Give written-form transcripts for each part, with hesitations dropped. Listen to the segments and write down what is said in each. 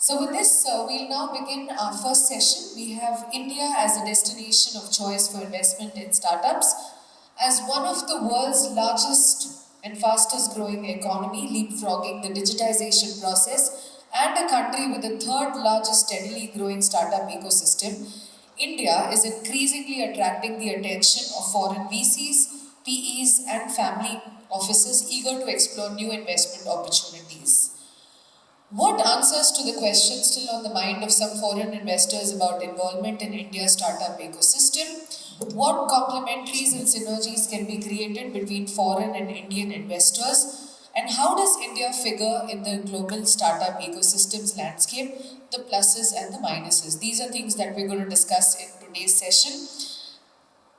So with this, we'll now begin our first session. We have India as a destination of choice for investment in startups. As one of the world's largest and fastest growing economy, leapfrogging the digitization process, and a country with the third largest steadily growing startup ecosystem, India is increasingly attracting the attention of foreign VCs, PEs, and family offices eager to explore new investment opportunities. What answers to the question still on the mind of some foreign investors about involvement in India's startup ecosystem? What complementaries and synergies can be created between foreign and Indian investors? And how does India figure in the global startup ecosystem's landscape, the pluses and the minuses? These are things that we're going to discuss in today's session.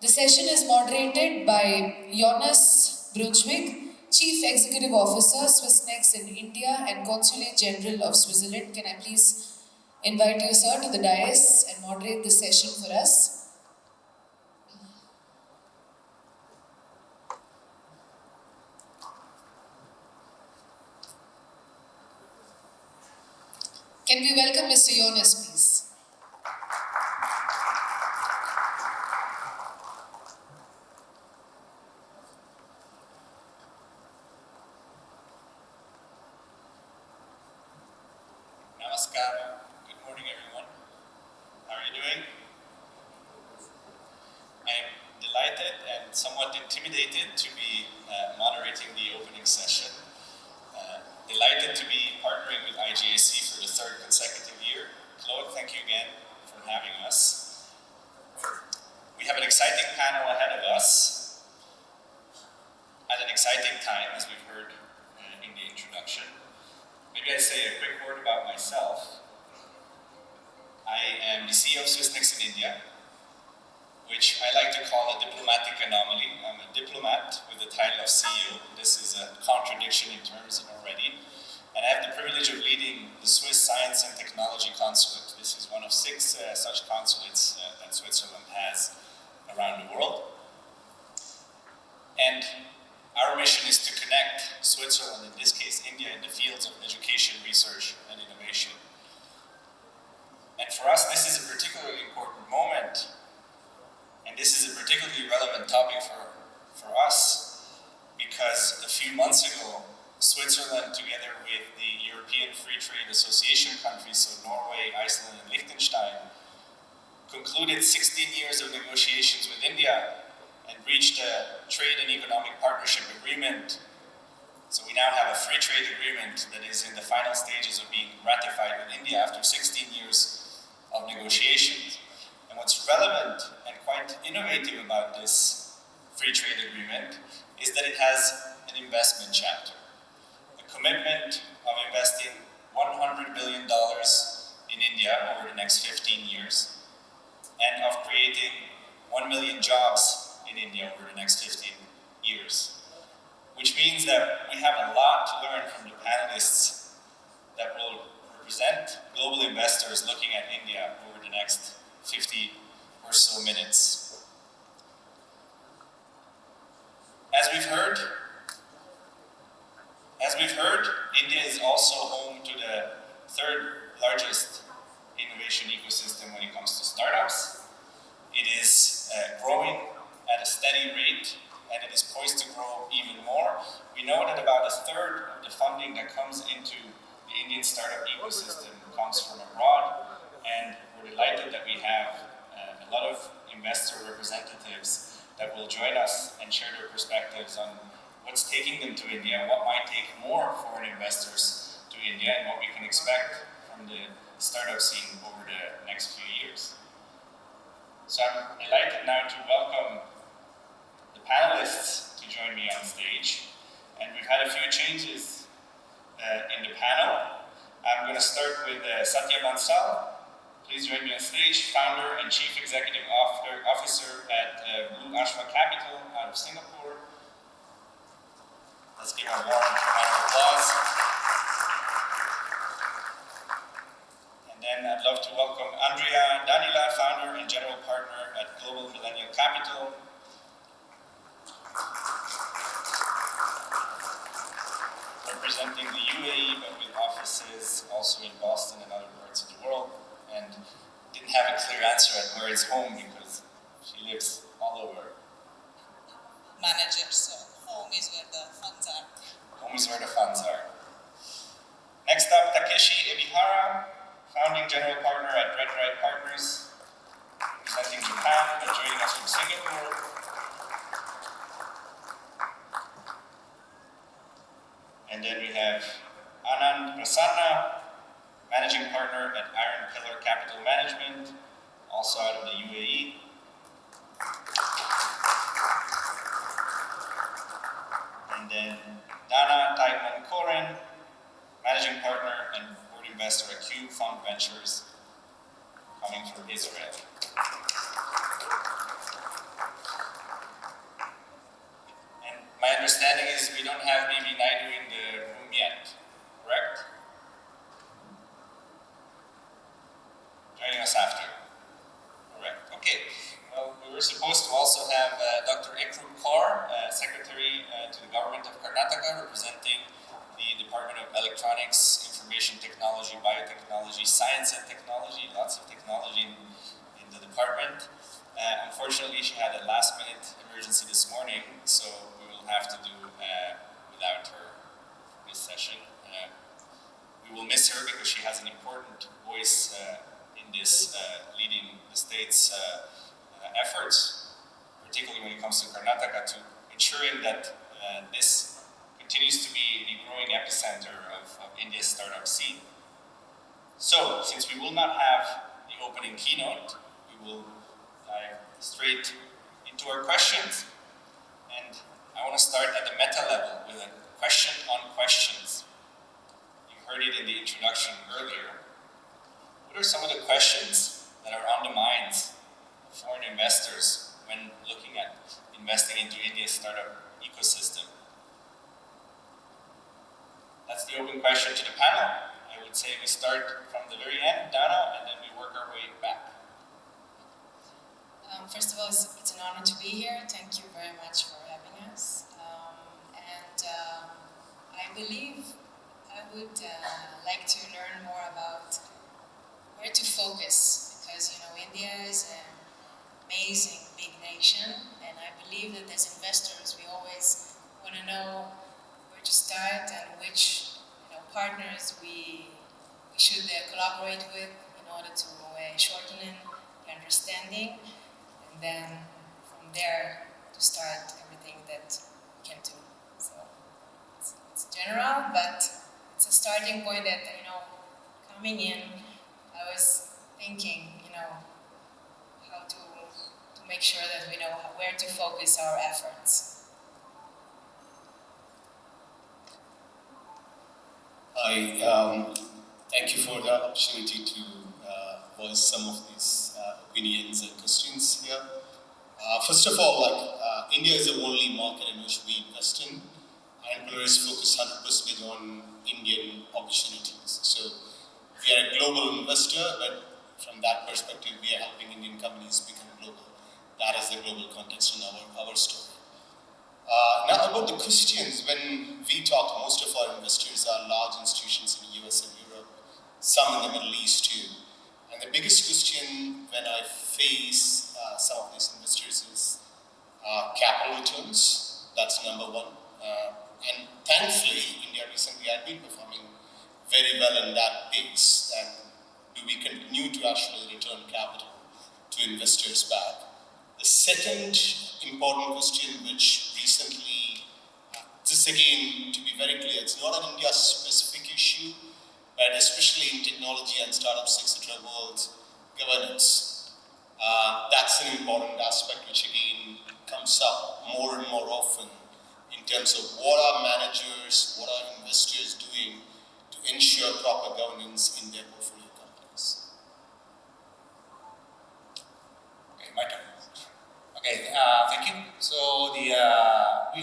The session is moderated by Jonas Brunswick, Chief Executive Officer, Swissnex in India and Consulate General of Switzerland. Can I please invite you, sir, to the dais and moderate this session for us? Can we welcome Mr. Jonas, please? Namaskar. Good morning, everyone. How are you doing? I'm delighted and somewhat intimidated to be moderating the opening session. Delighted to be partnering with IGAC for the third consecutive year. Claude, thank you again for having us. We have an exciting panel ahead of us at an exciting time, as we've heard in the introduction. Maybe I say a quick word about myself. I am the CEO of Swissnex in India, which I like to call a diplomatic anomaly. I'm a diplomat with the title of CEO. This is a contradiction in terms already. And I have the privilege of leading the Swiss Science and Technology Consulate. This is one of 6 such consulates that Switzerland has around the world. And our mission is to connect Switzerland, in this case India, in the fields of education, research, and innovation. And for us, this is a particularly important moment. And this is a particularly relevant topic for us, because a few months ago, Switzerland, together with the European Free Trade Association countries, so Norway, Iceland, and Liechtenstein, concluded 16 years of negotiations with India and reached a trade and economic partnership agreement. So we now have a free trade agreement that is in the final stages of being ratified with India after 16 years of negotiations. And what's relevant and quite innovative about this free trade agreement is that it has an investment chapter, a commitment of investing $100 billion in India over the next 15 years, and of creating 1 million jobs in India over the next 15 years. Which means that we have a lot to learn from the panelists that will represent global investors looking at India over the next 50 or so minutes. As we've heard, India is also home to the third largest innovation ecosystem when it comes to startups. It is growing at a steady rate, and it is poised to grow even more. We know that about a third of the funding that comes into the Indian startup ecosystem comes from abroad, and we're delighted that we have a lot of investor representatives that will join us and share their perspectives on what's taking them to India, what might take more foreign investors to India, and what we can expect from the startup scene over the next few years. So I'm delighted now to welcome the panelists to join me on stage. And we've had a few changes in the panel. I'm going to start with Satya Bansal. Please join me on stage, founder and chief executive officer at Ashva Capital out of Singapore. Let's give a warm round of applause. And then I'd love to welcome Andreea, Danila, founder and general partner at Global Millennial Capital. representing the UAE, but with offices also in Boston and other parts of the world, and didn't have a clear answer at where it's home because she lives all over. Manager, so home is where the funds are. Home is where the funds are. Next up, Takeshi Ebihara, founding general partner at Rebright Partners, representing Japan, but joining us from Singapore. And then we have Anand Prasanna, managing partner at Iron Pillar Capital Management, also out of the UAE. And then Dana Taikman-Koren, managing partner and board investor at Cube Fund Ventures, coming from Israel. And my understanding is we don't have maybe Naidu in the room yet, correct? Joining us after. Correct. Okay. Well, we were supposed to also have Dr. Ekru Kaur, Secretary to the Government of Karnataka, representing the Department of Electronics, Information Technology, Biotechnology, Science and Technology, lots of technology in the department. Unfortunately, she had a last-minute emergency this morning, so we will have to do without her for this session. We will miss her because she has an important voice in this leading the state's efforts, particularly when it comes to Karnataka, to ensuring that this continues to be the growing epicenter of India's startup scene. So, since we will not have the opening keynote, we will dive straight into our questions. And I want to start at the meta level with a question on questions. You heard it in the introduction earlier. What are some of the questions that are on the minds of foreign investors when looking at investing into India's startup ecosystem? That's the open question to the panel. I would say we start from the very end, Dana, and then we work our way back. First of all, it's an honor to be here. Thank you very much for having us. I believe I would like to learn more about where to focus, because India is an amazing big nation, and I believe that as investors we always want to know where to start and which partners we should collaborate with in order to shorten the understanding, and then from there to start everything that we can do. So it's general, but it's a starting point that coming in, I was thinking how to make sure that we know where to focus our efforts. Thank you for the opportunity to voice some of these opinions and questions here. First of all, India is the only market in which we invest in, and Polaris focus 100% on Indian opportunities. So we are a global investor, but from that perspective, we are helping Indian companies become global. That is the global context in our story. Now about the questions, when we talk, most of our investors are large institutions in the US and Europe, some in the Middle East too. And the biggest question when I face some of these investors is capital returns. That's number one. And thankfully, India recently had been performing very well in that pace. And do we continue to actually return capital to investors back? The second important question, which recently, this again, to be very clear, it's not an India-specific issue, but especially in technology and startups, etc. world, governance. That's an important aspect which again comes up more and more often in terms of what are managers, what are investors doing to ensure proper governance in their portfolio companies. Okay, my turn. Okay, thank you. So we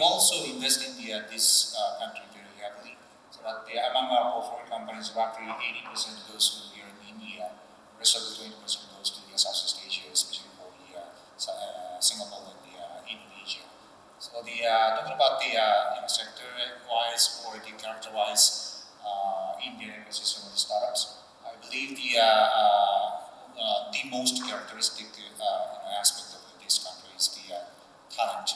also invest in this country very heavily. So that among our portfolio companies, roughly 80% goes to here in India. The rest of the 20% goes to Southeast Asia, especially for Singapore and Indonesia. So talking about the sector-wise or the character-wise Indian ecosystem of the startups, I believe the most characteristic aspect of this country is the talent,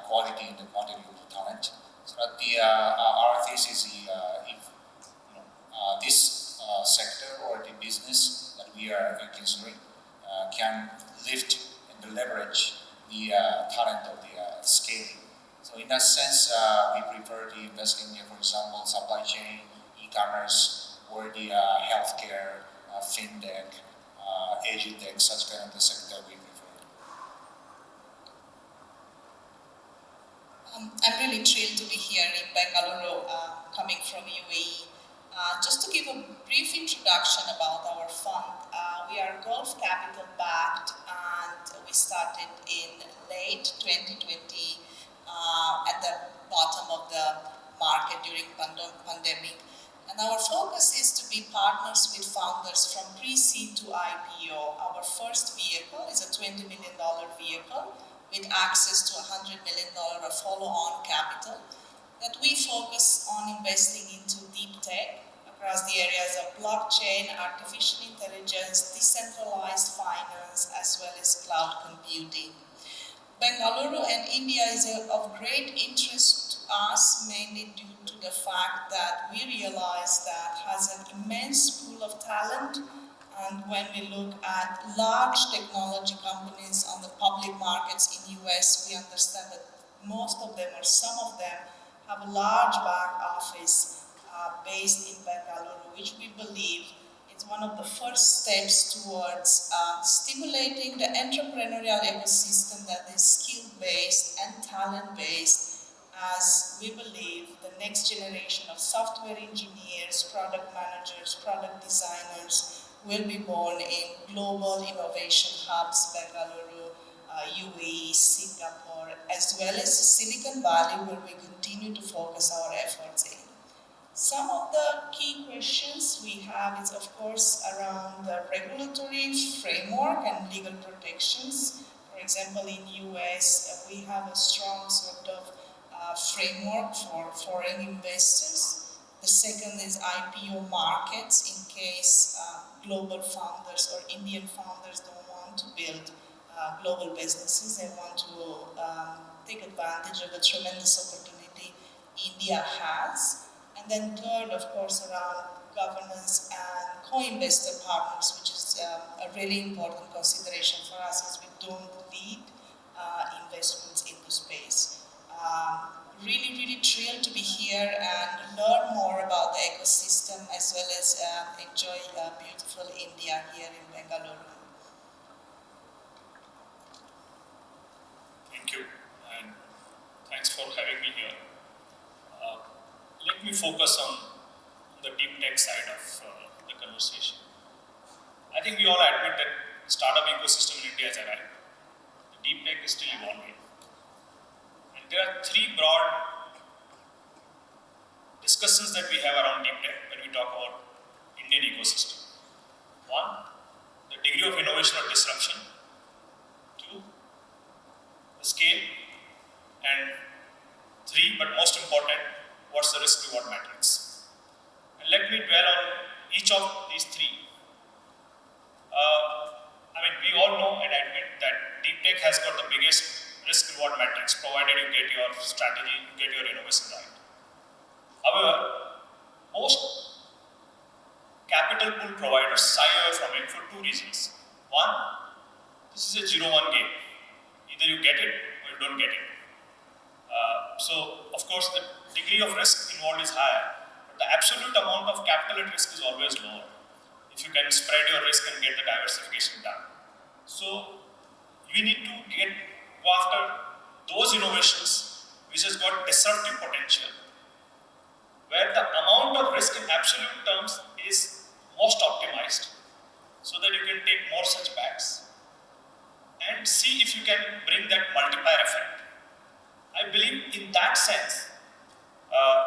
quality and the quantity of the talent. So that our thesis is if this sector or the business that we are considering can lift and leverage the talent of the scaling. So in that sense, we prefer to invest in, for example, supply chain, e-commerce, or the healthcare, fintech, edutech, such kind of the sector we prefer. I'm really thrilled to be here in Bengaluru, coming from UAE. Just to give a brief introduction about our fund, we are Gulf Capital backed, and we started in late 2020 at the bottom of the market during pandemic. And our focus is to be partners with founders from pre-seed to IPO. Our first vehicle is a $20 million vehicle with access to $100 million of follow-on capital that we focus on investing into deep tech across the areas of blockchain, artificial intelligence, decentralized finance, as well as cloud computing. Bengaluru and India is of great interest to us, mainly due to the fact that we realize that has an immense pool of talent. And when we look at large technology companies on the public markets in US, we understand that most of them or some of them have a large back office based in Bengaluru, which we believe is one of the first steps towards stimulating the entrepreneurial ecosystem that is skill-based and talent-based, as we believe the next generation of software engineers, product managers, product designers will be born in global innovation hubs, Bengaluru, UAE, Singapore, as well as Silicon Valley, where we continue to focus our efforts in. Some of the key questions we have is, of course, around the regulatory framework and legal protections. For example, in US, we have a strong sort of framework for foreign investors. The second is IPO markets in case global founders or Indian founders don't want to build global businesses. They want to take advantage of the tremendous opportunity India has. And then third, of course, around governance and co-investor partners, which is a really important consideration for us as we don't lead investments into space. Really thrilled to be here and learn more about the ecosystem as well as enjoy beautiful India here in Bengaluru. Thank you, and thanks for having me here. Let me focus on the deep tech side of the conversation. I think we all admit that the startup ecosystem in India has arrived. The deep tech is still evolving. And there are three broad discussions that we have around deep tech when we talk about Indian ecosystem. One, the degree of innovation or disruption. Two, the scale. And three, but most important, what's the risk-reward matrix? And let me dwell on each of these three. We all know and admit that deep tech has got the biggest risk-reward matrix, provided you get your strategy, you get your innovation right. However, most capital pool providers shy away from it for two reasons. One, this is a 0-1 game. Either you get it or you don't get it. So, of course, the degree of risk involved is higher, but the absolute amount of capital at risk is always lower if you can spread your risk and get the diversification done. So, we need to go after those innovations which has got disruptive potential, where the amount of risk in absolute terms is most optimized, so that you can take more such bets and see if you can bring that multiplier effect. I believe in that sense,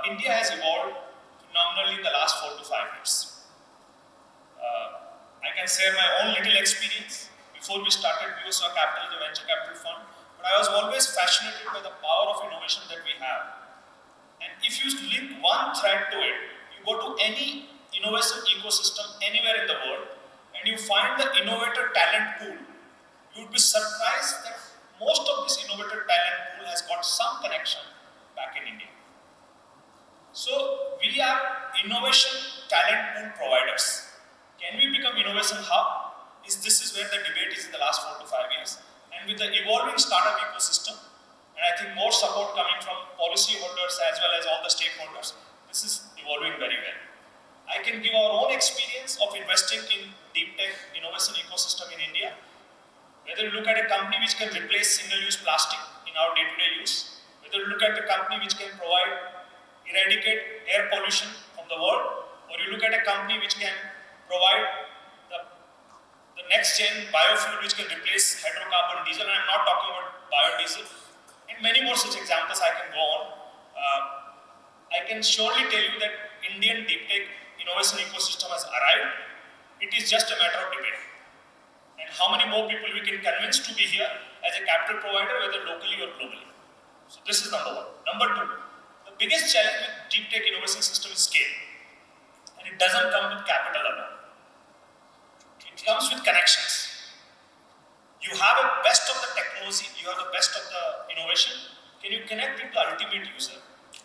India has evolved phenomenally in the last 4 to 5 years. I can share my own little experience. Before we started BioSwa Capital, the venture capital fund, but I was always fascinated by the power of innovation that we have. And if you link one thread to it, you go to any innovation ecosystem anywhere in the world, and you find the innovator talent pool, you would be surprised that most of this innovator talent pool has got some connection back in India. So we are innovation talent pool providers. Can we become innovation hub? This is where the debate is in the last 4 to 5 years. And with the evolving startup ecosystem, and I think more support coming from policy holders as well as all the stakeholders, this is evolving very well. I can give our own experience of investing in deep tech innovation ecosystem in India. Whether you look at a company which can replace single-use plastic in our day-to-day use, whether you look at a company which can eradicate air pollution from the world, or you look at a company which can provide the next-gen biofuel which can replace hydrocarbon diesel, and I'm not talking about biodiesel, and many more such examples I can go on. I can surely tell you that Indian deep tech innovation ecosystem has arrived. It is just a matter of debate. And how many more people we can convince to be here as a capital provider, whether locally or globally. So this is number one. Number two, the biggest challenge with deep tech innovation system is scale. And it doesn't come with capital alone. It comes with connections. You have a best of the technology, you have the best of the innovation. Can you connect with the ultimate user?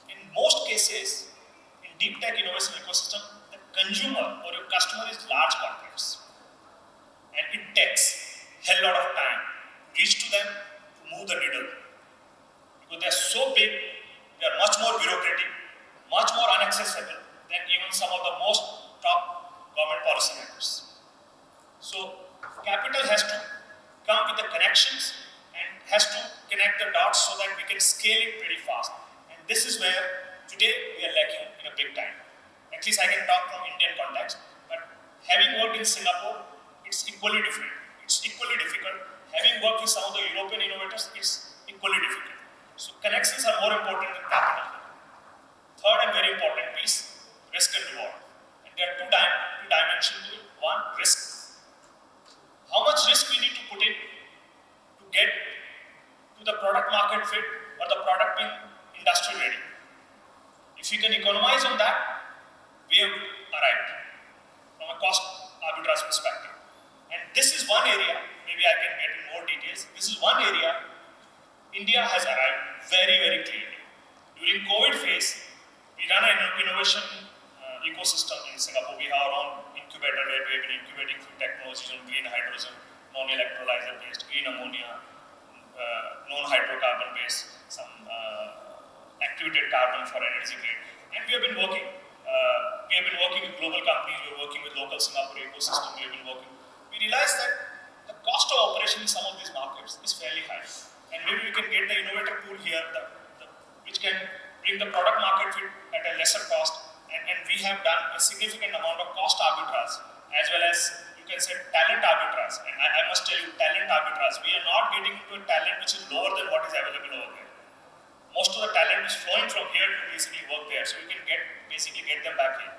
In most cases, in deep tech innovation ecosystem, the consumer or your customer is large corporates. And it takes a hell lot of time to reach to them, to move the needle. Because they are so big, they are much more bureaucratic, much more inaccessible than even some of the most top government policy makers. So capital has to come with the connections and has to connect the dots so that we can scale it pretty fast. And this is where today we are lacking in a big time. At least I can talk from Indian context, but having worked in Singapore, it's equally different. It's equally difficult. Having worked with some of the European innovators, it's equally difficult. So connections are more important than capital. Third and very important piece, risk and reward. And there are two dimensions to it. One, risk. How much risk we need to put in to get to the product market fit or the product being industry ready. If we can economize on that, we have arrived from a cost arbitrage perspective. And this is one area, maybe I can get in more details, this is one area India has arrived very, very clearly. During COVID phase, we run an innovation ecosystem in Singapore. We have our own incubator where we have been incubating food technologies on green hydrogen, non-electrolyzer based, green ammonia, non-hydrocarbon based, some activated carbon for energy grid. And we have been working. We have been working with global companies, we are working with local Singapore ecosystem, we have been working. We realized that the cost of operation in some of these markets is fairly high. And maybe we can get the innovator pool here, which can bring the product market fit at a lesser cost. And we have done a significant amount of cost arbitrage, as well as you can say talent arbitrage. And I must tell you, talent arbitrage. We are not getting into a talent which is lower than what is available over there. Most of the talent is flowing from here to basically work there. So we can basically get them back here.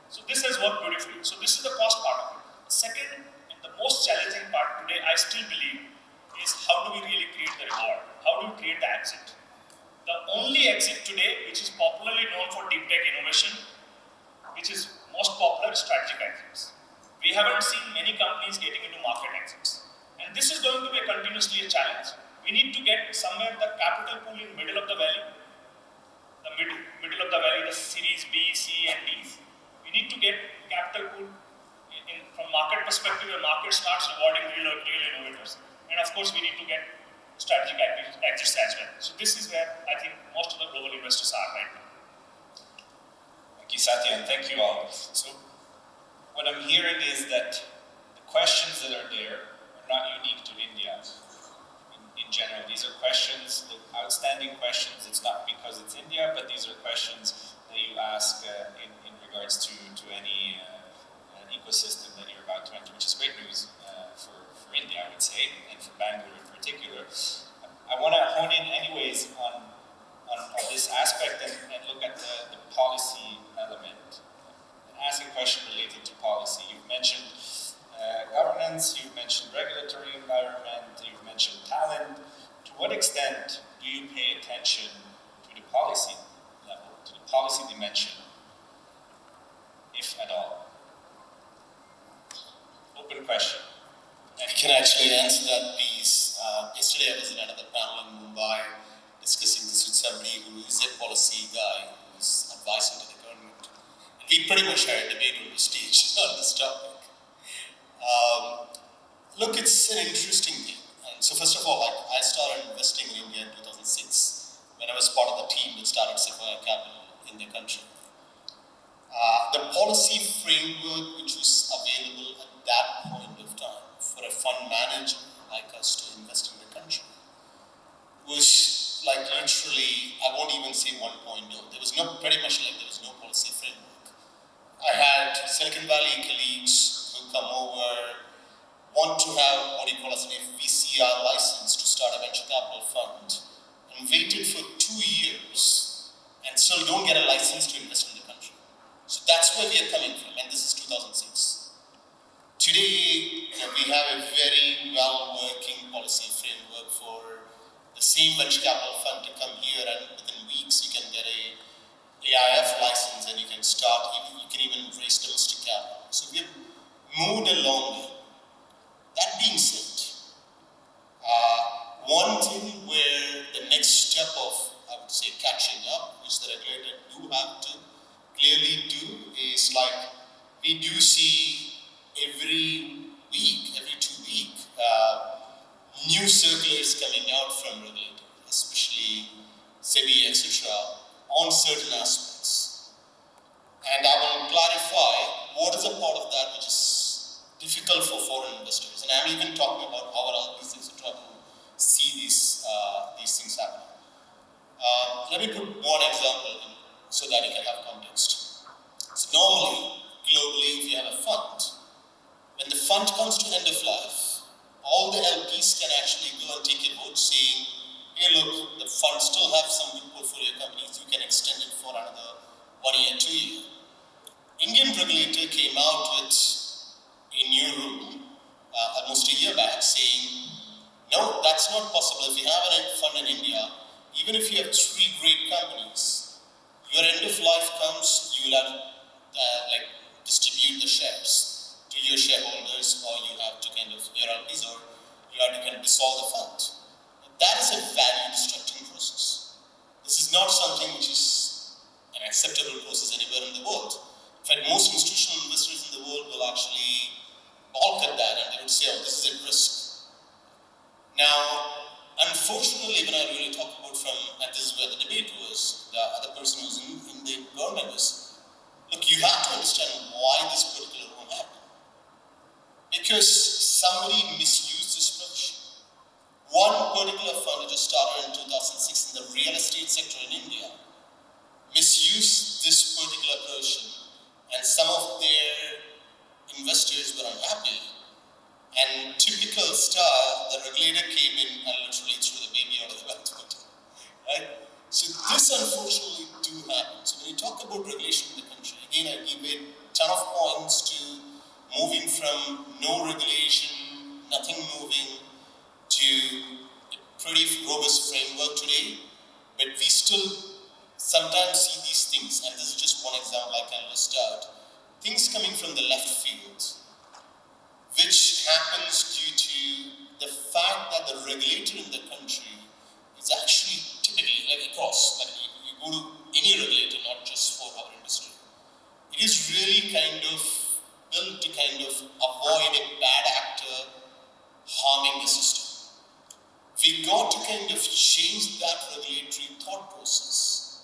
So this has worked beautifully. So this is the cost part of it. Second, and the most challenging part today, I still believe, is how do we really create the reward? How do we create the exit? The only exit today, which is popularly known for deep tech innovation, which is most popular, strategic exits. We haven't seen many companies getting into market exits. And this is going to be continuously a challenge. We need to get somewhere the capital pool in middle of the valley, the series B, C, and D. We need to get capital pool from market perspective, where market starts rewarding real innovators. And of course, we need to get strategic exits as well. So this is where I think most of the global investors are right now. Thank you, Satya, and thank you all. So what I'm hearing is that the questions that are there are not unique to India. In general, these are questions, the outstanding questions. It's not because it's India, but these are questions that you ask in regards to any ecosystem that you're about to enter, which is great news for India, I would say, and for Bangalore in particular. I want to hone in anyways on this aspect and look at the policy element and ask a question related to policy. You've mentioned governance, you've mentioned regulatory environment, you've mentioned talent. To what extent do you pay attention to the policy level, to the policy dimension, if at all? Open question. I can actually answer that piece. Yesterday I was in another panel in Mumbai discussing this with somebody who is a policy guy who's advising to the government. And we pretty much had a debate on the stage on this topic. Look, it's an interesting thing. And so first of all, like, I started investing in India in 2006 when I was part of the team that started Sequoia Capital in the country. The policy framework which was available at that point of time for a fund manager like us to invest in the country was like literally, I won't even say 1.0. There was no, pretty much like there was no policy framework. I had Silicon Valley colleagues who come over, want to have what you call as an VCR license to start a venture capital fund, and waited for 2 years and still don't get a license to invest in the country. So that's where we are coming from, and this is 2006. Today, we have a very well-working policy framework for the same venture capital fund to come here, and within weeks you can get a AIF license and you can start, you can even raise domestic capital. So we have moved a long way. That being said, one thing where the next step of, I would say, catching up, which the regulator do have to clearly do, is like we do see every week, every 2 weeks, new circulars coming out from regulators, especially SEBI, etc., on certain aspects. And I will clarify what is a part of that which is difficult for foreign investors. And I'm even talking about our LPs, etc., who see these things happening. Let me put one example in so that you can have context. So normally, globally, if you have a fund, when the fund comes to end of life, all the LPs can actually go and take a vote saying, hey look, the fund still have some good portfolio companies, you can extend it for another 1 year, 2 years. Indian regulator came out with a new rule almost a year back saying, no, that's not possible. If you have a fund in India, even if you have 3 great companies, your end of life comes, you will have like distribute the shares to your shareholders, or you have to kind of, your LPs, or you have to kind of dissolve the fund. That is a value destructing process. This is not something which is an acceptable process anywhere in the world. In fact, most institutional investors in the world will actually balk at that and they would say, oh, this is a risk. Now, unfortunately, when I really talk about from, and this is where the debate was, the other person who was in the government was, look, you have to understand why this particular rule happened. Because somebody misused this provision. One particular fund that just started in 2006 in the real estate sector in India misused this particular provision, and some of their investors were unhappy. And typical style, the regulator came in and literally threw the baby out of the bathwater, right? So this unfortunately do happen. So when you talk about regulation in the country, again I give a ton of points to moving from no regulation, nothing moving, to a pretty robust framework today. But we still sometimes see these things, and this is just one example I can list out, things coming from the left field, which happens due to the fact that the regulator in the country is actually typically, like across, like you go to any regulator, not just for our industry, it is really kind of built to kind of avoid a bad actor harming the system. We got to kind of change that regulatory thought process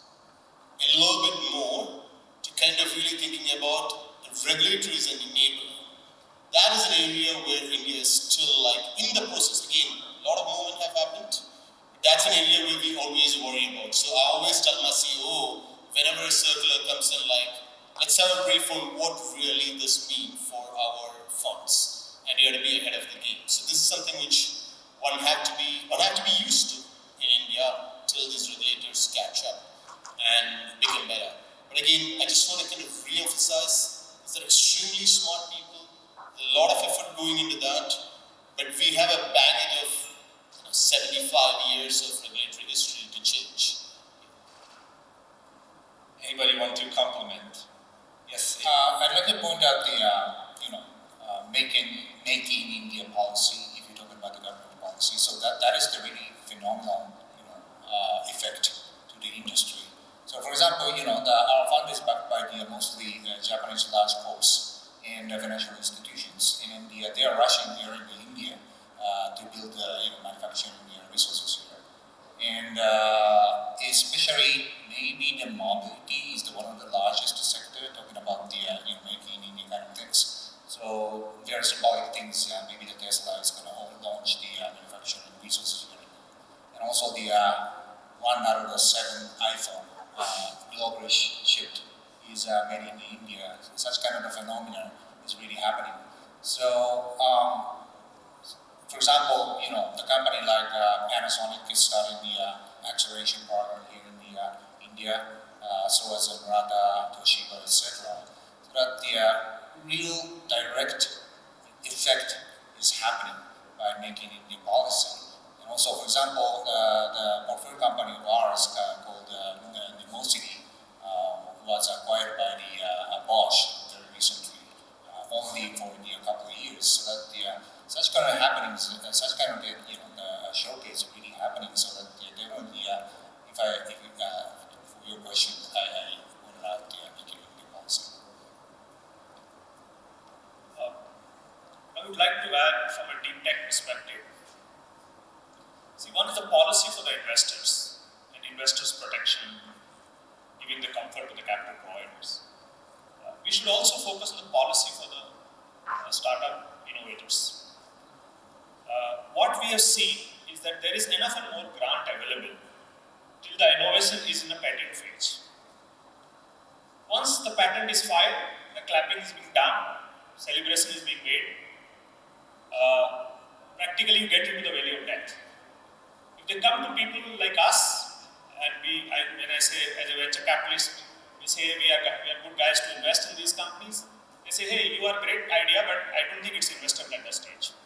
a little bit more to kind of really thinking about the regulator as an enabler. That is an area where India is still like in the process. Again, a lot of movement have happened. That's an area where we always worry about. So I always tell my CEO, whenever a circular comes in, like, let's have a brief on what really this means for our funds. And you have to be ahead of the game. So this is something which one have to be used to in India till these regulators catch up and become better. But again, I just want to kind of re-emphasize, these are extremely smart people, a lot of effort going into that, but we have a baggage of 75 years of regulatory history to change. Anybody want to complement? Yes. I'd like to point out the, Make in India policy, if you're talking about the government policy. So that is the really phenomenal, effect to the industry. So for example, our fund is backed by the mostly Japanese large corps and financial institutions in India. They are rushing here in India to build, manufacturing resources here. And especially maybe the mobility is one of the largest sector, talking about the making in India kind of things. So there are symbolic things, maybe the Tesla is going to launch the manufacturing resources here. And also the 1 out of the 7 iPhone globally shipped is made in India. Such kind of a phenomenon is really happening. So for example, the company like Panasonic is starting the acceleration program here in India, so as Murata, Toshiba, etc. So that the real direct effect is happening by making Indian policy. And also, for example, the portfolio company of ours called Nimosity was acquired by the Bosch very recently, only for a couple of years. So that such kind of happenings, such kind of the showcase really happening. So that definitely, for your question, I would like to making Indian policy. I would like to add from a deep tech perspective. See, one is the policy for the investors and investors' protection, giving the comfort to the capital providers. We should also focus on the policy for the startup innovators. What we have seen is that there is enough and more grant available till the innovation is in a patent phase. Once the patent is filed, the clapping is being done, celebration is being made. Practically you get into the valley of death. If they come to people like us, and when I say as a venture capitalist, we say we are good guys to invest in these companies, they say, hey, you are a great idea, but I don't think it's investable at that stage.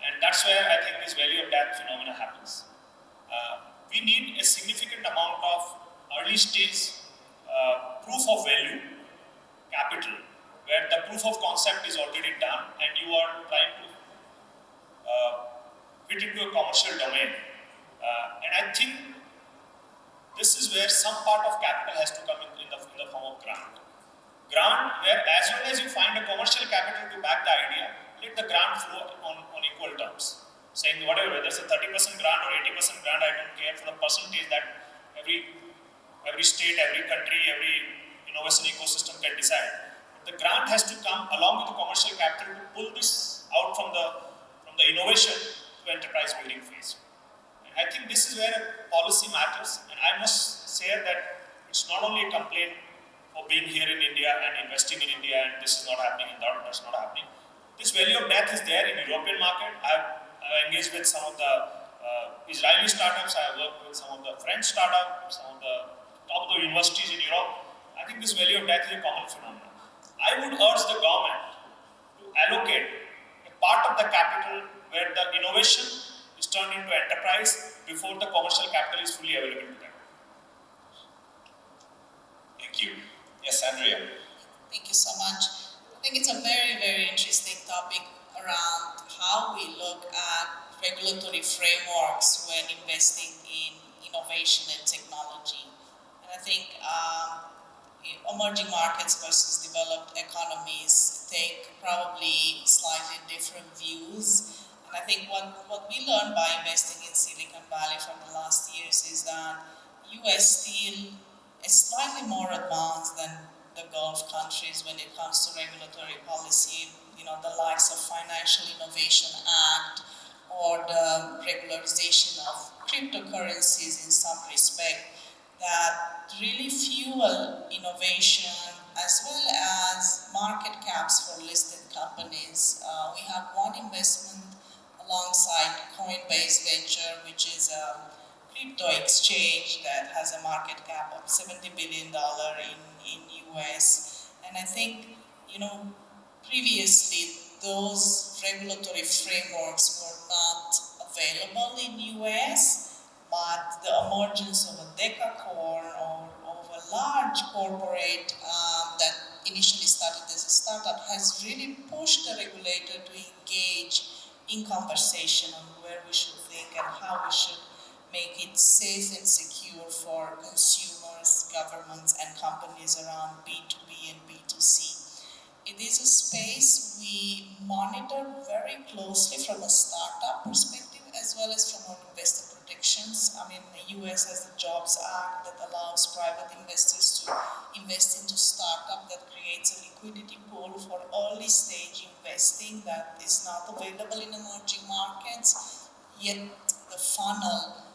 And that's where I think this valley of death phenomena happens. We need a significant amount of early stage proof of value capital, where the proof of concept is already done and you are trying to fit into a commercial domain. And I think this is where some part of capital has to come in the form of grant. Grant, where as long as you find a commercial capital to back the idea, let the grant flow on equal terms. Saying whatever, whether it's a 30% grant or 80% grant, I don't care for the percentage that every state, every country, every innovation ecosystem can decide. But the grant has to come along with the commercial capital to pull this out from the innovation to enterprise building phase. And I think this is where policy matters. And I must say that it's not only a complaint for being here in India and investing in India and this is not happening and that's not happening. This value of death is there in the European market. I've engaged with some of the Israeli startups. I have worked with some of the French startups, some of the top of the universities in Europe. I think this value of death is a common phenomenon. I would urge the government to allocate a part of the capital where the innovation is turned into enterprise before the commercial capital is fully available to them. Thank you. Yes, Andreea. Thank you so much. I think it's a very, very interesting topic around how we look at regulatory frameworks when investing in innovation and technology. And I think emerging markets versus developed economies take probably slightly different views. And I think what we learned by investing in Silicon Valley from the last years is that US still is slightly more advanced than the Gulf countries when it comes to regulatory policy, the likes of Financial Innovation Act or the regularization of cryptocurrencies in some respect that really fuel innovation as well as market caps for listed companies. We have one investment alongside Coinbase Venture, which is a crypto exchange that has a market cap of $70 billion in US. And I think, previously those regulatory frameworks were not available in US, but the emergence of a decacorn or of a large corporate that initially started as a startup has really pushed the regulator to engage in conversation on where we should think and how we should make it safe and secure for consumers, governments, and companies around B2B and B2C. It is a space we monitor very closely from a startup perspective as well as from our investor protections. I mean, the US has the Jobs Act that allows private investors to invest into startup that creates a liquidity pool for early stage investing that is not available in emerging markets, yet the funnel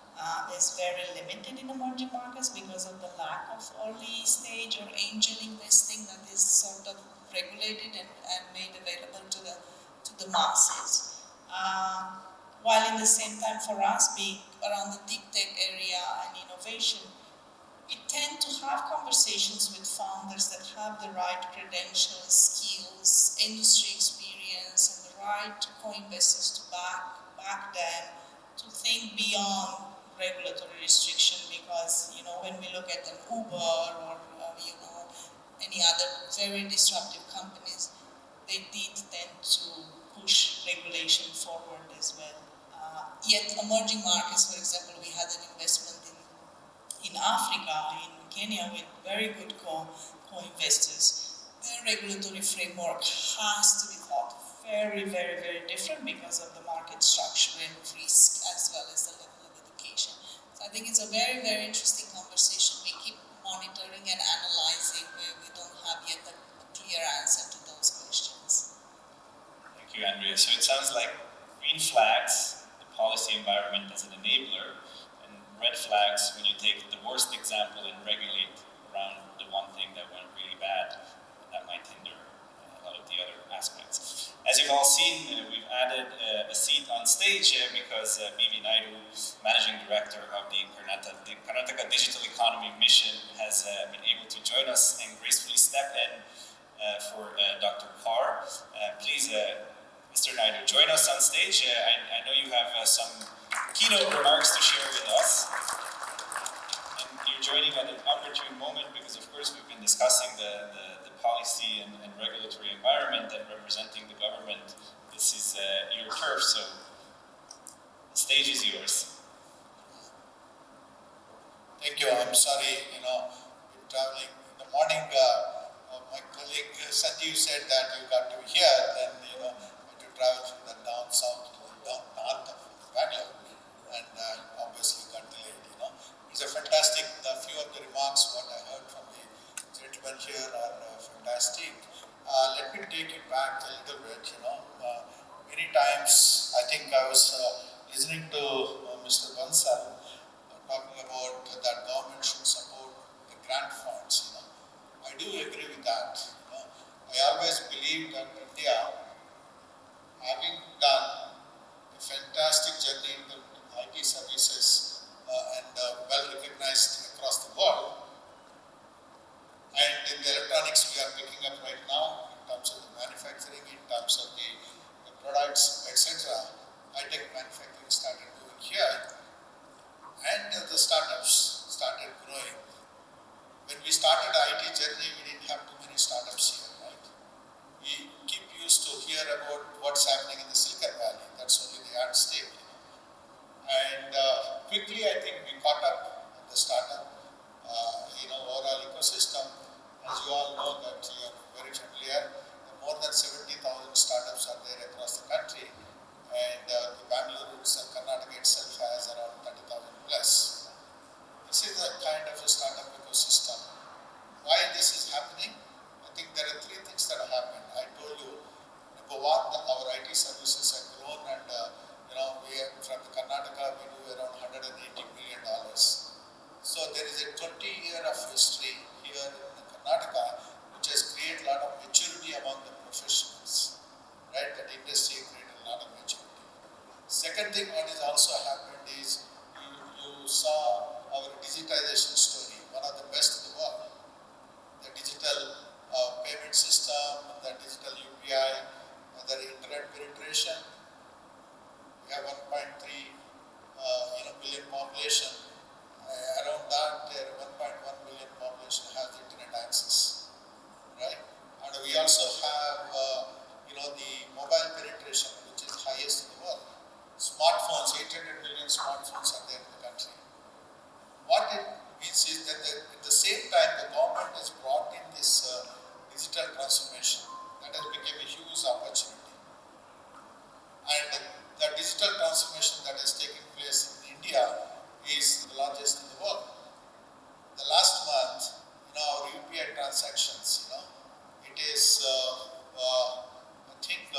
is very limited in emerging markets because of the lack of early stage or angel investing that is sort of regulated and made available to the masses. While in the same time for us being around the deep tech area and innovation, we tend to have conversations with founders that have the right credentials, skills, industry experience, and the right co-investors to back them to think beyond regulatory restriction because, when we look at an Uber or, any other very disruptive companies, they did tend to push regulation forward as well. Yet emerging markets, for example, we had an investment in Africa, in Kenya, with very good co-investors. The regulatory framework has to be thought very, very, very different because of the market structure and risk as well as the level of education. So I think it's a very, very interesting conversation. We keep monitoring and analyzing where we don't have yet a clear answer to those questions. Thank you, Andreea. So it sounds like green flags, the policy environment as an enabler, and red flags when you take the worst example and regulate around the one thing that went really bad, that might hinder a lot of the other aspects. As you've all seen, we've added a seat on stage because Bibi Naidu, Managing Director of the Karnataka Digital Economy Mission, has been able to join us and gracefully step in for Dr. Kaur. Please, Mr. Naidu, join us on stage. I know you have some keynote remarks to share with us. And you're joining at an opportune moment because, of course, we've been discussing the policy and regulatory environment and representing the government. This is your turf, so the stage is yours. Thank you. I'm sorry, been traveling. In the morning, my colleague Satya said that you got to be here, then, I had to travel from the down south to the down north of Bangalore, and obviously got delayed, It's a fantastic, a few of the remarks, what I heard from the gentlemen here are fantastic. Let me take it back a little bit, many times, I think I was listening to Mr. Bansal talking about that government should support the grant funds, I do agree with that, I always believe that India, having done a fantastic journey in the IT services and well recognized across the world, and in the electronics we are picking up right now in terms of the manufacturing, in terms of the products, etc. High-tech manufacturing started moving here, and the startups started growing. When we started the IT journey, we didn't have too many startups here, right? We keep used to hear about what's happening in the Silicon Valley. That's only the art state, And quickly, I think we caught up in the startup we also have, the mobile penetration, which is highest in the world. Smartphones, 800 million smartphones are there in the country. What it means is that at the same time, the government has brought in this digital transformation that has become a huge opportunity. And the digital transformation that has taken place in India is the largest in the world. The last month, our UPI transactions, it is, I think,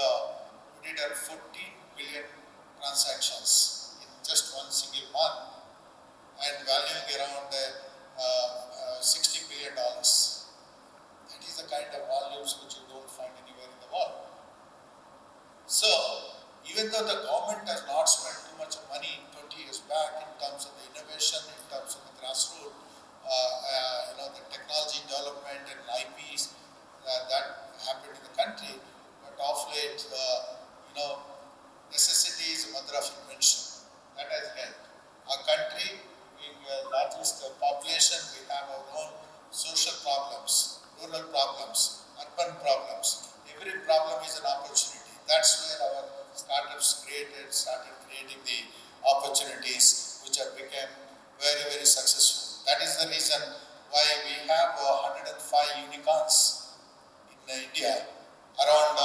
we did 14 billion transactions in just one single month and valuing around $60 billion. That is the kind of volumes which you don't find anywhere in the world. So, even though the government has not spent too much money 20 years back in terms of the innovation, in terms of the grassroots, the technology development and IPs that happened in the country, but of late, necessity is the mother of invention. That has helped. Our country, being the largest population, we have our own social problems, rural problems, urban problems. Every problem is an opportunity. That's where our startups started creating the opportunities which have become very, very successful. That is the reason why we have 105 unicorns in India. Around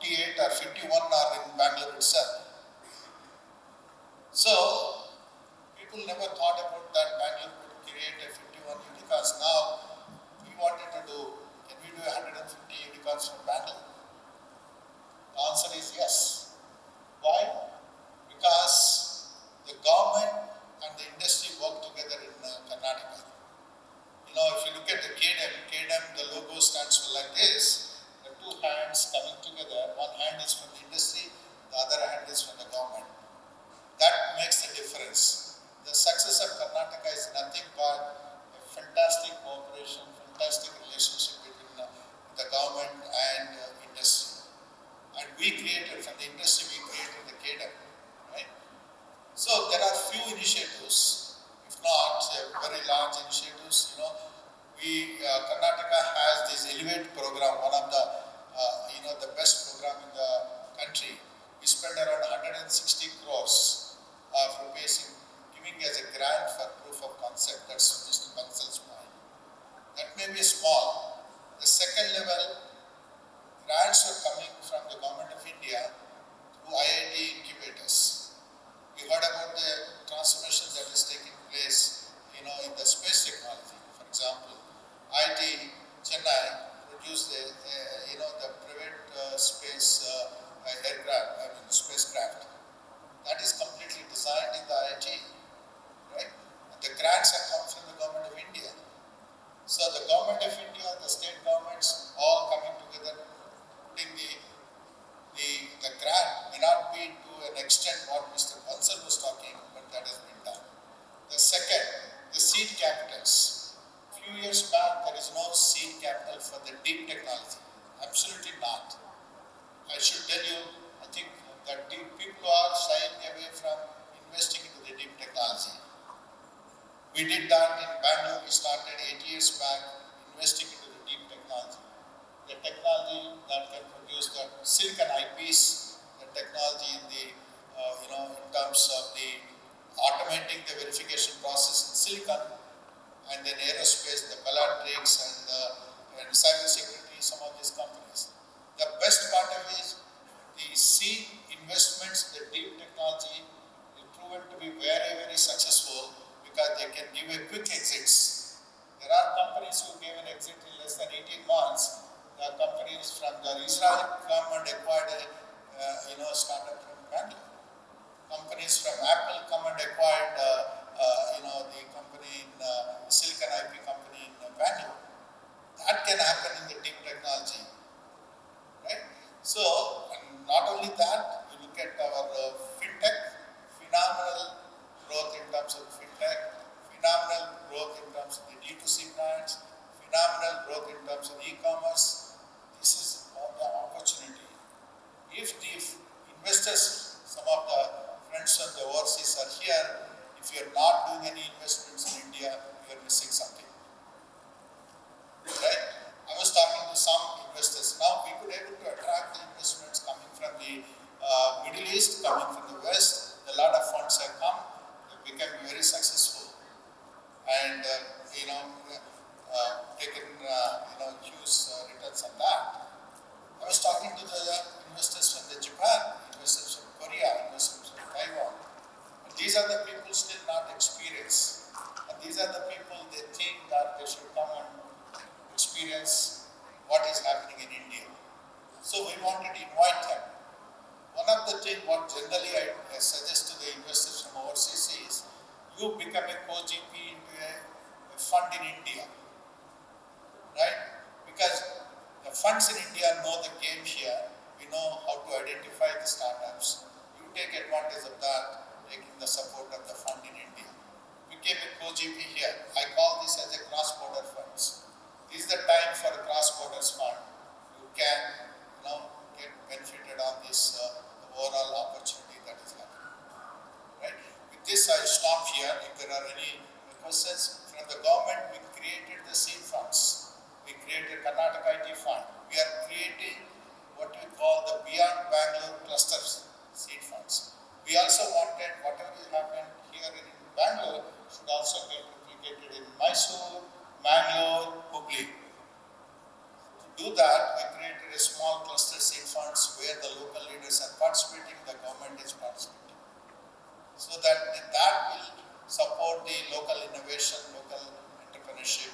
48 or 51 are in Bangalore itself. So, people never thought about that Bangalore could create a 51 unicorns. Now, we wanted to do, can we do 150 unicorns from Bangalore? The answer is yes. Why? Because the government and the industry work together in Karnataka. If you look at the KDM, the logo stands for like this. The two hands coming together, one hand is from the industry, the other hand is from the government. That makes the difference. The success of Karnataka is nothing but a fantastic cooperation, fantastic relationship between the government and industry. And we created, from the industry, we created the KDM, right? So there are few initiatives, if not very large initiatives, Karnataka has this Elevate program, one of the, the best program in the country. We spent around 160 crores of rupees giving as a grant for proof of concept. That's Mr. Bansal's point. That may be small. The second level, grants are coming from the Government of India through IIT incubators. We heard about the transformation that is taking place, in the space technology. For example, IIT Chennai produced the private space spacecraft. That is completely designed in the IIT, right? And the grants have come from the Government of India. So the Government of India, the state governments, all coming together, putting the grant may not be to an extent what Mr. Bansal was talking, but that has been done. The second, the seed capitals. A few years back, there is no seed capital for the deep technology. Absolutely not. I should tell you, I think that people are shying away from investing into the deep technology. We did that in Bangalore. We started 8 years back investing into the deep technology. The technology that can produce the silicon IPs, the technology in the, in terms of the automating the verification process in silicon, and then aerospace, the Bellatrix and cyber security, some of these companies. The best part of it is the seed investments, the deep technology is proven to be very, very successful because they can give a quick exits. There are companies who gave an exit in less than 18 months. The companies from the Israeli government acquired a startup from Bangalore. Companies from Apple come and acquired the company in Silicon IP company in Bangalore. That can happen in the deep technology, right? So, and not only that, you look at our fintech, phenomenal growth in terms of fintech, phenomenal growth in terms of the D2C brands, phenomenal growth in terms of e-commerce. This is the opportunity. If the investors, some of the friends from the overseas are here, if you are not doing any investments in India, you are missing something. Right? I was talking to some investors the Middle East, coming from the West. A lot of funds have come. They become very successful, and taken huge returns on that. I was talking to the investors from the Japan, investors from Korea, investors from Taiwan. And these are the people still not experienced. And these are the people they think that they should come and experience what is happening in India. So we wanted to invite them. One of the things what generally I suggest to the investors from overseas is you become a co-GP into a fund in India, right? Because the funds in India know the game here. We know how to identify the startups. You take advantage of that, taking the support of the fund in India. Became a co-GP here. I call this as a cross-border funds. This is the time for a cross-border fund. You can get benefited on this overall opportunity that is happening. Right? With this, I stop here. If there are any questions from the government, we created the seed funds. We created Karnataka IT Fund. We are creating what we call the Beyond Bangalore Clusters seed funds. We also wanted whatever will happen here in Bangalore should also get replicated in Mysore, Mangalore, Hubli. To do that, we created a small cluster seed funds where the local leaders are participating, the government is participating. So that will support the local innovation, local entrepreneurship,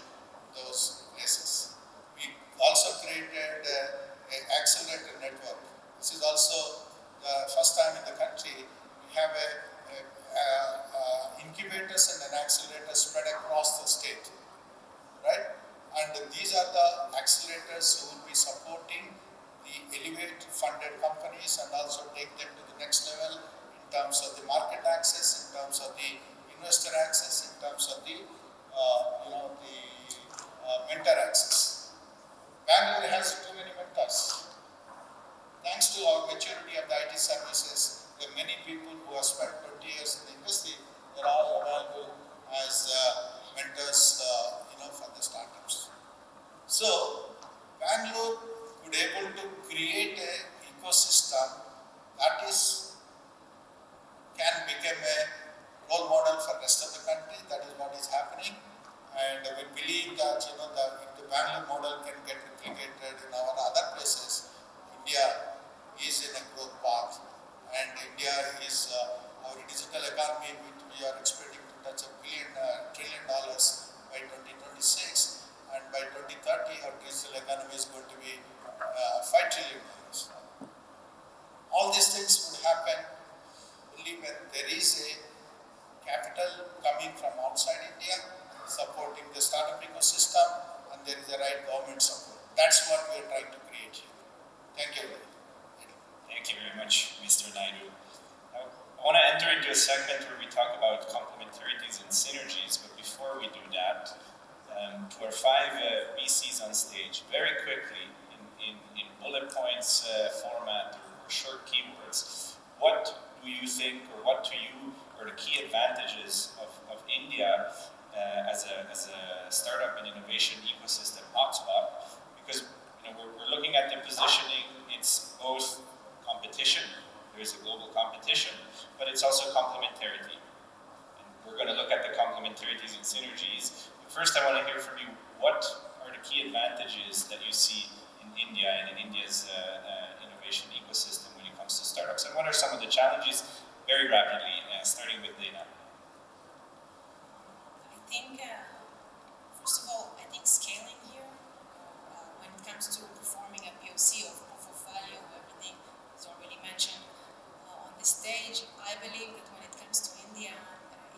those places. We also created an accelerator network. This is also the first time in the country we have incubators and an accelerator spread across the state, right? And these are the accelerators who will be supporting the elevate funded companies and also take them to the next level in terms of the market access, in terms of the investor access, in terms of the mentor access. Bangalore has too many mentors. Thanks to our maturity of the IT services, there are many people who have spent 20 years in the industry. They're all available as mentors, for the startups. So, Bangalore could able to create an ecosystem that can become a role model for the rest of the country. That is what is happening. And we believe that if the Bangalore model can get replicated in our other places, India is in a growth path, and India is our digital economy, which we are expecting to touch $1 trillion by 2026, and by 2030 our digital economy is going to be $5 trillion. All these things would happen only when there is a capital coming from outside India, supporting the startup ecosystem, and there is the right government support. That's what we are trying to create here. Thank you. Thank you very much, Mr. Naidu. I want to enter into a segment where we talk about complementarities and synergies, but before we do that, to our 5 VCs on stage, very quickly, in bullet points format or short keywords, what do you think, or what to you are the key advantages of India as a startup and innovation ecosystem hotspot? Because we're looking at the positioning. It's both competition. There is a global competition, but it's also complementarity. And we're going to look at the complementarities and synergies. But first, I want to hear from you. What are the key advantages that you see in India and in India's innovation ecosystem when it comes to startups? And what are some of the challenges? Very rapidly, starting with Danila. I think, first of all, I think scaling here, when it comes to performing a POC of proof of value, everything is already mentioned on the stage. I believe that when it comes to India,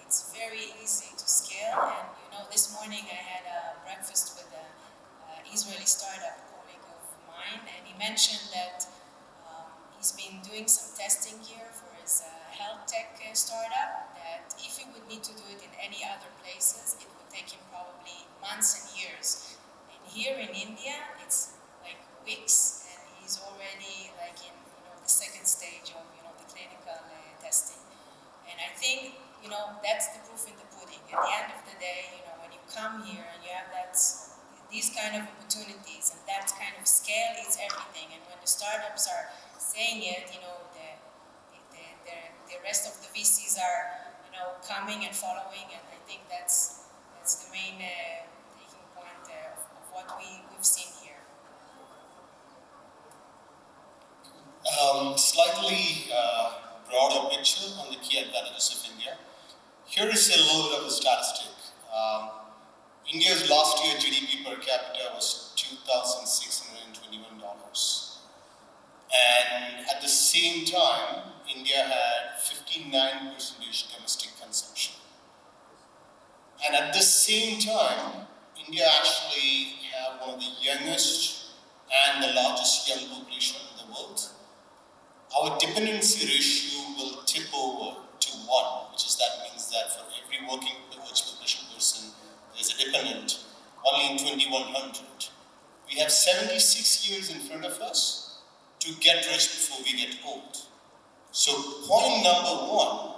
it's very easy to scale. And this morning I had a breakfast with an Israeli startup colleague of mine, and he mentioned that he's been doing some testing here for his health tech startup, that if he would need to do it in any other places, it would take him probably months and years. And here in India, it's like weeks, and he's already like in the second stage of the clinical testing. And I think that's the proof in the pudding. At the end of the day, when you come here and you have these kind of opportunities and that kind of scale, it's everything. And when the startups are saying it, the rest of the VCs are, coming and following, and I think that's the main taking point of what we've seen here. Slightly broader picture on the key advantages of India. Here is a little bit of a statistic. India's last year GDP per capita was $2,621. And at the same time, India had 59% domestic consumption. And at the same time, India actually had one of the youngest and the largest young population in the world. Our dependency ratio will tip over to 1, which is that means that for every working population person, there's a dependent, only in 2100. We have 76 years in front of us to get rich before we get old. So point number 1,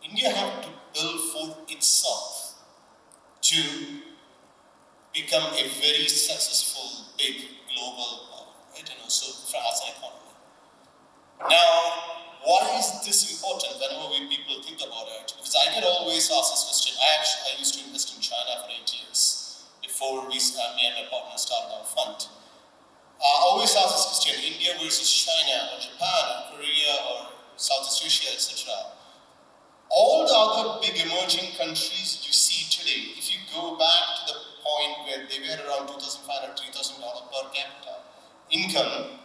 India have to build for itself to become a very successful, big global power, right? So as an economy. Now, why is this important whenever people think about it? Because I get always asked this question. I used to invest in China for 8 years before me and my partner started our fund. I always ask this question: India versus China, or Japan, or Korea, or Southeast Asia, etc. All the other big emerging countries you see today, if you go back to the point where they were around $2,500, $3,000 per capita income,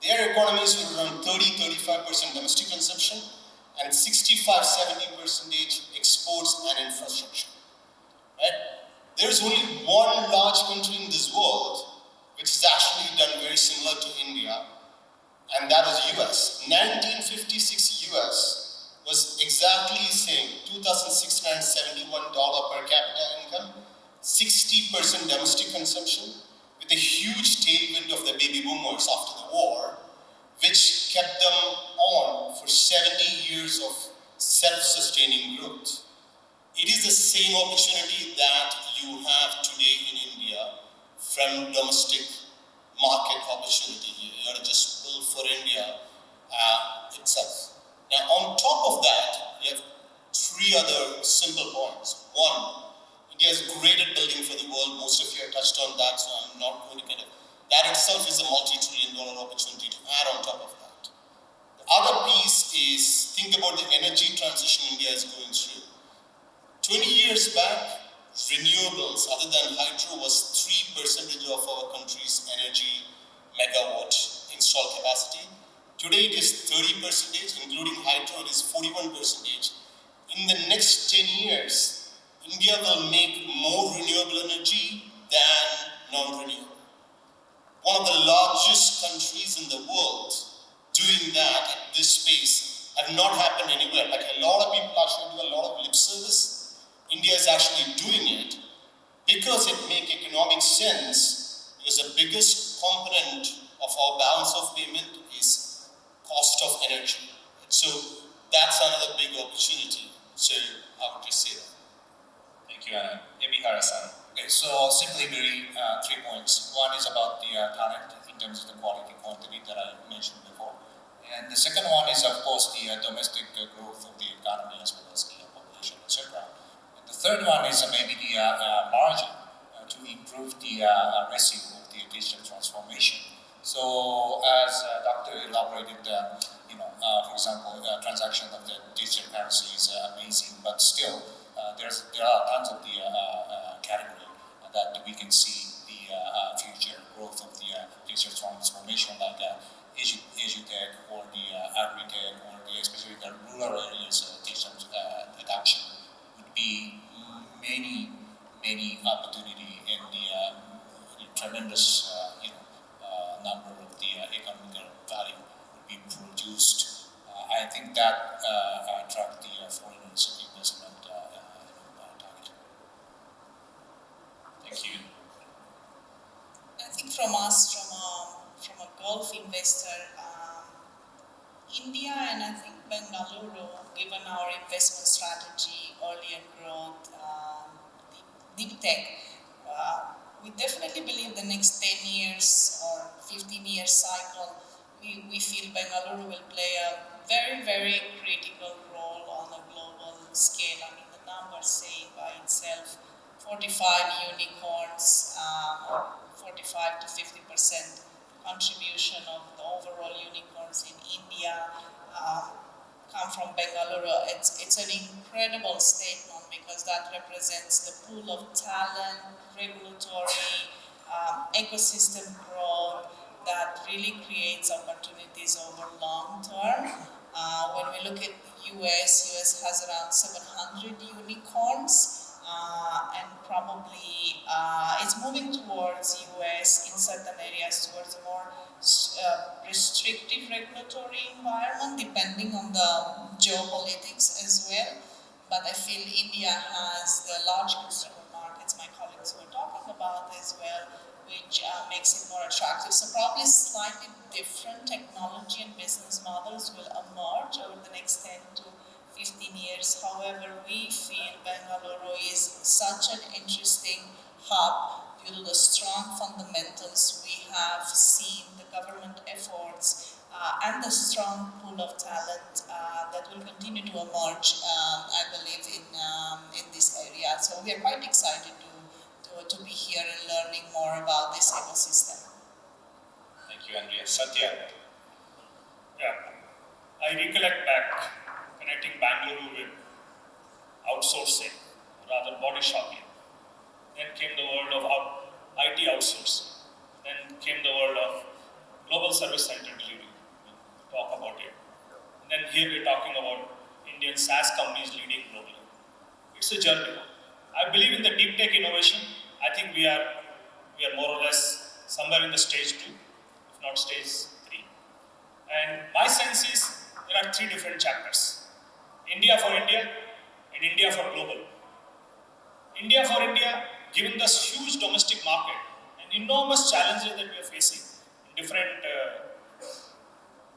their economies were around 30-35% domestic consumption and 65-70% exports and infrastructure. Right? There's only one large country in this world which has actually done very similar to India, and that is US. 1956 US was exactly the same, $2,671 per capita income, 60% domestic consumption, with a huge tailwind of the baby boomers after the war, which kept them on for 70 years of self-sustaining growth. It is the same opportunity that you have today in India from domestic market opportunity here. You have to just build for India itself. Now, on top of that, you have 3 other simple points. 1, India is great at building for the world. Most of you have touched on that, so I'm not going to that itself is a multi-trillion-dollar opportunity to add on top of that. The other piece is, think about the energy transition India is going through. 20 years back, renewables, other than hydro, was 3% of our country's energy megawatt installed capacity. Today it is 30%, including hydro, it is 41%. In the next 10 years, India will make more renewable energy than non-renewable. One of the largest countries in the world doing that at this space have not happened anywhere. Like a lot of people actually do a lot of lip service. India is actually doing it because it makes economic sense, because the biggest component of our balance of payment is cost of energy. So that's another big opportunity. So I would just say that. Thank you, Anna. Ebihara-san. Okay, so simply 3 points. One is about the talent in terms of the quality quantity that I mentioned before. And the second one is, of course, the domestic growth of the economy as well as the population, etc. And the third one is maybe the margin to improve the ratio of the digital transformation. So as Dr. elaborated, for example, transaction of the digital currency is amazing, but still there are tons of the category that we can see the future growth of the digital transformation, like edutech or the agri-tech or especially the rural areas digital adoption would be many opportunity in the tremendous number of the economic value would be produced. I think that attract the foreigners investment target. Thank you. I think from us, from a Gulf investor, India and I think Bengaluru, given our investment strategy, early and growth, deep tech, we definitely believe the next 10 years or 15 year cycle we feel Bengaluru will play a very, very critical role on a global scale. I mean, the numbers say by itself 45 unicorns, 45 to 50% contribution of the overall unicorns in India come from Bengaluru. It's an incredible statement because that represents the pool of talent, regulatory, ecosystem growth that really creates opportunities over long term. When we look at US has around 700 unicorns, and probably it's moving towards US in certain areas towards a more restrictive regulatory environment, depending on the geopolitics as well. But I feel India has the large consumer markets my colleagues were talking about as well, which makes it more attractive. So probably slightly different technology and business models will emerge over the next 10 to 15 years. However, we feel Bengaluru is such an interesting hub due to the strong fundamentals we have seen, the government efforts, and the strong pool of talent that will continue to emerge, I believe, in this area. So we are quite excited to be here and learning more about this ecosystem. Thank you, Andreea. Satya. Yeah, I recollect back connecting Bangalore with outsourcing, rather body shopping. Then came the world of IT outsourcing. Then came the world of global service center delivery. We'll talk about it. And then here we're talking about Indian SaaS companies leading globally. It's a journey. I believe in the deep tech innovation. I think we are more or less somewhere in the stage 2, if not stage 3. And my sense is there are 3 different chapters. India for India and India for global. India for India, given this huge domestic market and enormous challenges that we are facing in different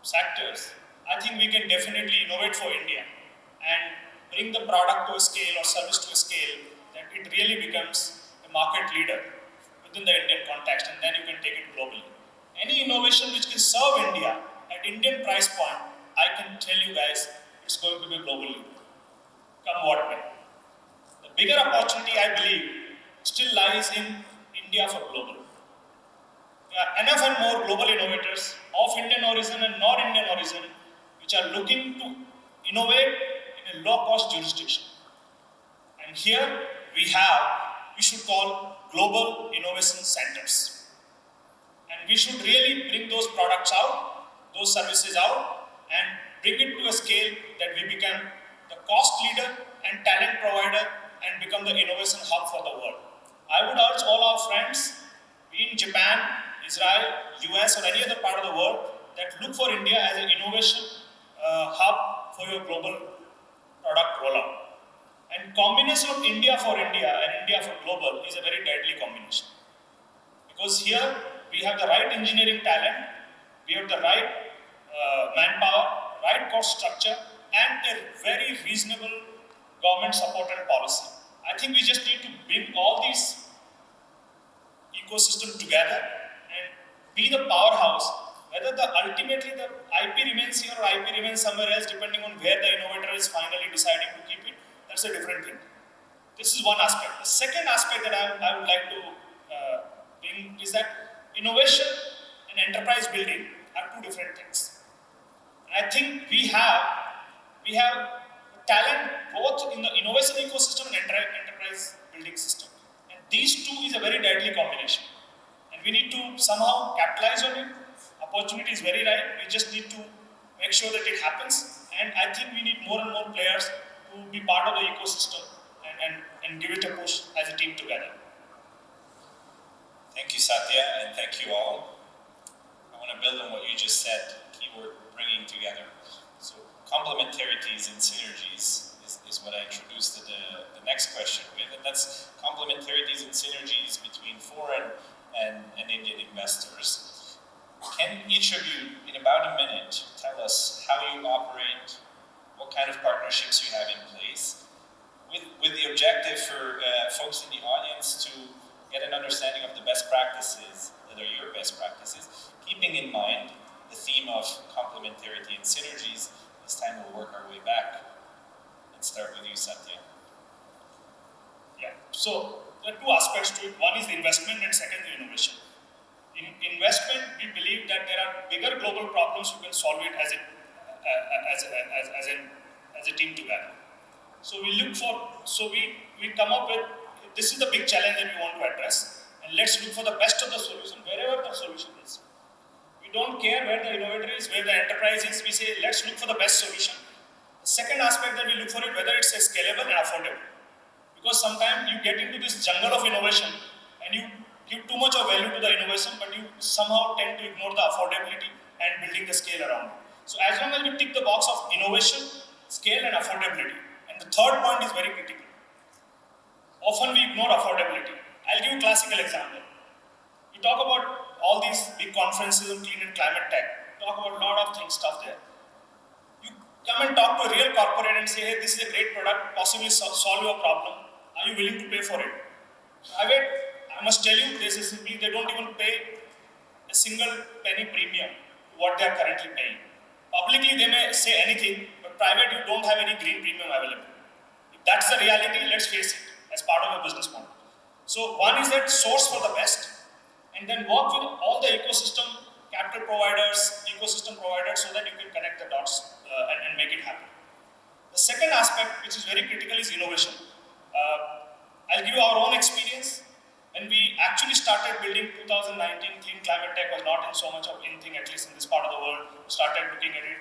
sectors, I think we can definitely innovate for India and bring the product to a scale or service to a scale that it really becomes a market leader within the Indian context, and then you can take it globally. Any innovation which can serve India at Indian price point, I can tell you guys, it's going to be globally. Come what may. The bigger opportunity, I believe, still lies in India for global. There are enough and more global innovators of Indian origin and non-Indian origin which are looking to innovate in a low-cost jurisdiction. And here we should call global innovation centers. And we should really bring those products out, those services out, and bring it to a scale that we become the cost leader and talent provider and become the innovation hub for the world. I would urge all our friends, be in Japan, Israel, US, or any other part of the world, that look for India as an innovation hub for your global product rollout. And combination of India for India and India for global is a very deadly combination. Because here we have the right engineering talent, we have the right manpower, right cost structure, and a very reasonable government supported policy. I think we just need to bring all these ecosystems together and be the powerhouse. Whether ultimately the IP remains here or IP remains somewhere else, depending on where the innovator is finally deciding to keep it, that's a different thing. This is one aspect. The second aspect that I would like to bring is that innovation and enterprise building are 2 different things. And I think we have talent both in the innovation ecosystem and enterprise building system. And these 2 is a very deadly combination. And we need to somehow capitalize on it. Opportunity is very right. We just need to make sure that it happens. And I think we need more and more players to be part of the ecosystem and give it a push as a team together. Thank you, Satya, and thank you all. I want to build on what you just said, keyword bringing together. So complementarities and synergies is what I introduced the next question with, and that's complementarities and synergies between foreign and Indian investors. Can each of you, in about a minute, tell us how you operate, what kind of partnerships you have in place, with the objective for folks in the audience to get an understanding of the best practices that are your best practices, keeping in mind the theme of complementarity and synergies, this time we'll work our way back and start with you, Satya. Yeah. So there are two aspects to it. One is the investment and second the innovation. In investment, we believe that there are bigger global problems we can solve it as a team together. So we come up with, this is the big challenge that we want to address, and let's look for the best of the solution, wherever the solution is. We don't care where the innovator is, where the enterprise is, we say, let's look for the best solution. The second aspect that we look for it, whether it's scalable and affordable. Because sometimes you get into this jungle of innovation, and you give too much of value to the innovation, but you somehow tend to ignore the affordability and building the scale around it. So as long as we tick the box of innovation, scale and affordability, and the third point is very critical. Often we ignore affordability. I'll give you a classical example. You talk about all these big conferences on clean and climate tech, talk about a lot of things, stuff there. You come and talk to a real corporate and say, hey, this is a great product, possibly solve your problem. Are you willing to pay for it? I must tell you, this is simply, they don't even pay a single penny premium to what they are currently paying. Publicly, they may say anything, but private, you don't have any green premium available. If that's the reality, let's face it, as part of a business model. So one is that source for the best, and then work with all the ecosystem, capital providers, ecosystem providers, so that you can connect the dots and make it happen. The second aspect, which is very critical, is innovation. I'll give you our own experience. When we actually started building 2019, clean climate tech was not in so much of anything, at least in this part of the world. We started looking at it.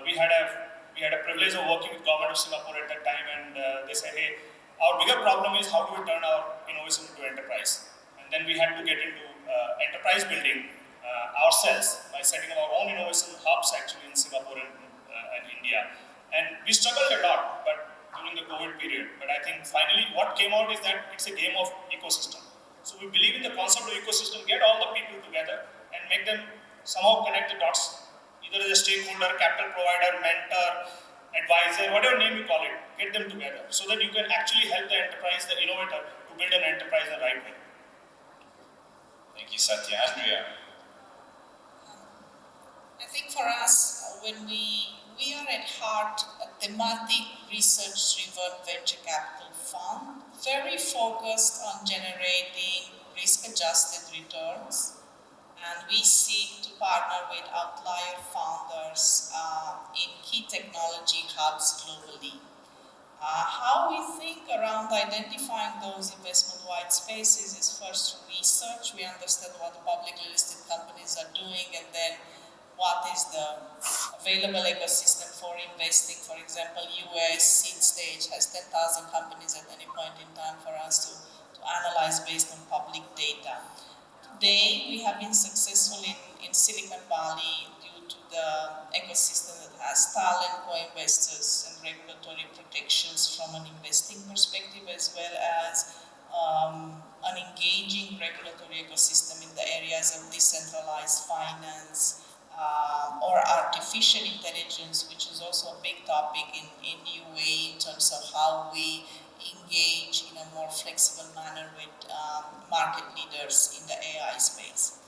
We had a privilege of working with government of Singapore at that time, and they said, hey, our bigger problem is how do we turn our innovation into enterprise? And then we had to get into enterprise building ourselves by setting up our own innovation hubs actually in Singapore and India. And we struggled a lot, but during the COVID period. But I think finally what came out is that it's a game of ecosystem. So we believe in the concept of ecosystem, get all the people together and make them somehow connect the dots, either as a stakeholder, capital provider, mentor, advisor, whatever name you call it, get them together so that you can actually help the enterprise, the innovator, to build an enterprise the right way. Thank you, Satya. Andreea. I think for us, when we are at heart a thematic research-driven venture capital fund, very focused on generating risk-adjusted returns, and we seek to partner with outlier founders in key technology hubs globally. How we think around identifying those investment white spaces is first through research. We understand what publicly listed companies are doing, and then what is the available ecosystem for investing. For example, US seed stage has 10,000 companies at any point in time for us to analyze based on public data. Today, we have been successful in Silicon Valley due to the ecosystem that has talent, co-investors, and regulatory protections from an investing perspective, as well as an engaging regulatory ecosystem in the areas of decentralized finance, or artificial intelligence, which is also a big topic in UAE in terms of how we engage in a more flexible manner with market leaders in the AI space.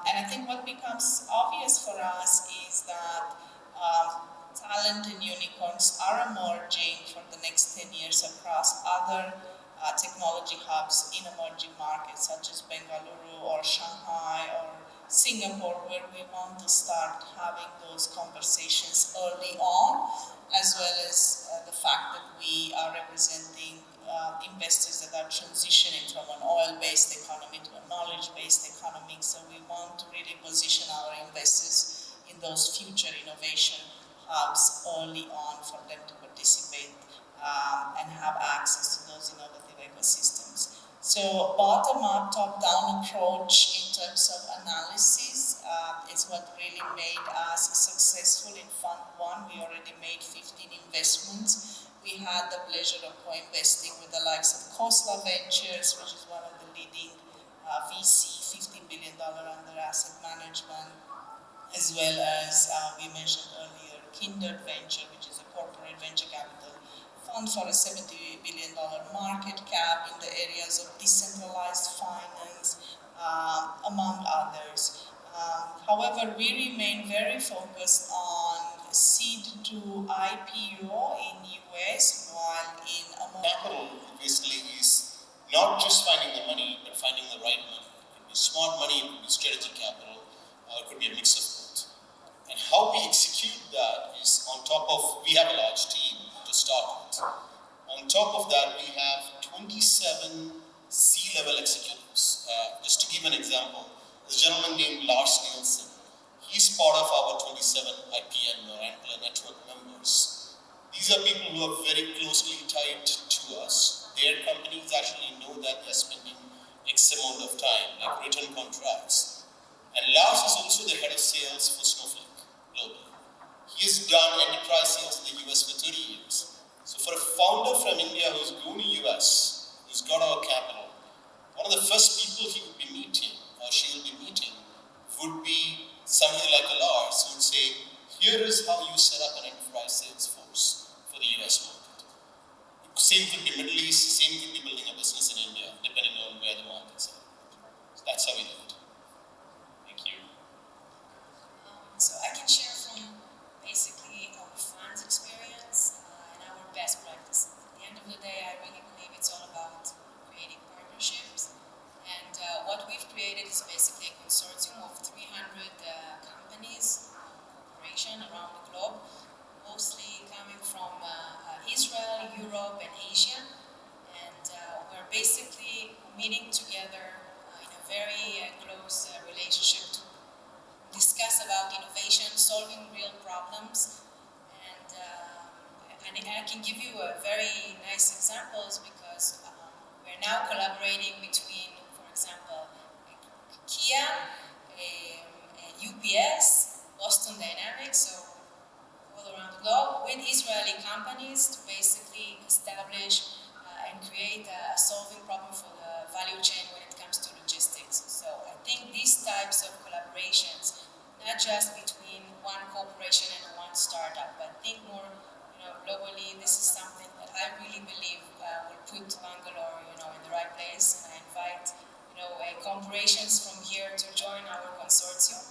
And I think what becomes obvious for us is that talent and unicorns are emerging for the next 10 years across other technology hubs in emerging markets such as Bengaluru or Shanghai or Singapore, where we want to start having those conversations early on, as well as the fact that we are representing investors that are transitioning from an oil-based economy to a knowledge-based economy. So we want to really position our investors in those future innovation hubs early on for them to participate and have access to those innovative ecosystems. So bottom-up, top-down approach in terms of analysis is what really made us successful in Fund 1. We already made 15 investments. We had the pleasure of co-investing with the likes of Khosla Ventures, which is one of the leading VC, $50 billion under asset management, as well as we mentioned earlier, Kindred Venture, which is a corporate venture capital fund for a $70 billion market cap in the areas of decentralized finance, among others. However, we remain very focused on seed to IPO in US, while in Capital basically is not just finding the money, but finding the right money. It could be smart money, it could be strategic capital, or it could be a mix of both. And how we execute that is on top of, we have a large team to start with. On top of that, we have 27 C-level executives. Just to give an example, this gentleman named Lars Nielsen, he's part of our 27 IPN network members. These are people who are very closely tied to us. Their companies actually know that they're spending X amount of time, like written contracts. And Lars is also the head of sales for Snowflake globally. He has done enterprise sales in the US for 30 years. So for a founder from India who's going to US, who's got our capital, one of the first people he would be meeting, or she will be meeting, would be somebody like a Lars who would say, here is how you set up an enterprise sales force for the US market. Same could be Middle East, same could be building a business in India, depending on where the markets are. So that's how we do it. Thank you. So I can share from basically our fund's experience and our best practice. At the end of the day, I really believe it's all about creating partnerships. And what we've created is basically a consortium of 300 companies, corporations around the globe, mostly coming from Israel, Europe, and Asia. And we're basically meeting together in a very close relationship to discuss about innovation, solving real problems. And I can give you very nice examples because we're now collaborating between, for example, Kia, UPS, Boston Dynamics, so all around the globe, with Israeli companies to basically establish and create a solving problem for the value chain when it comes to logistics. So I think these types of collaborations, not just between one corporation and one startup, but think more, globally. This is something that I really believe will put Bangalore, in the right place. And I invite, corporations from here to join our consortium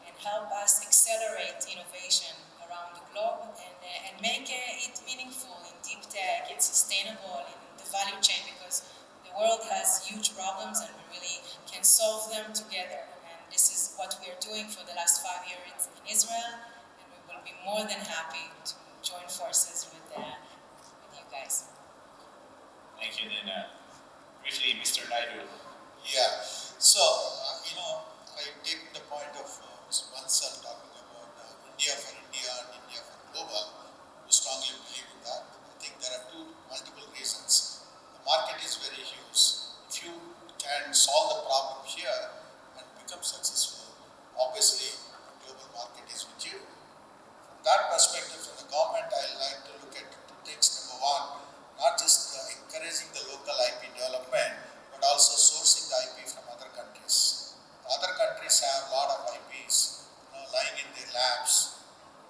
and help us accelerate innovation around the globe and make it meaningful in deep tech, it's sustainable in the value chain, because the world has huge problems and we really can solve them together. And this is what we are doing for the last 5 years in Israel, and we will be more than happy to join forces with you guys. Thank you. Then briefly, Mr. Naidu. Yeah, so, I take the point of Mr. Bansal talking about India for India and India for global. We strongly believe in that. I think there are multiple reasons. The market is very huge. If you can solve the problem here and become successful, obviously the global market is with you. From that perspective, from the government, I like to look at two things. Number one, not just encouraging the local IP development, but also sourcing the IP from other countries. Other countries have a lot of IPs lying in their labs,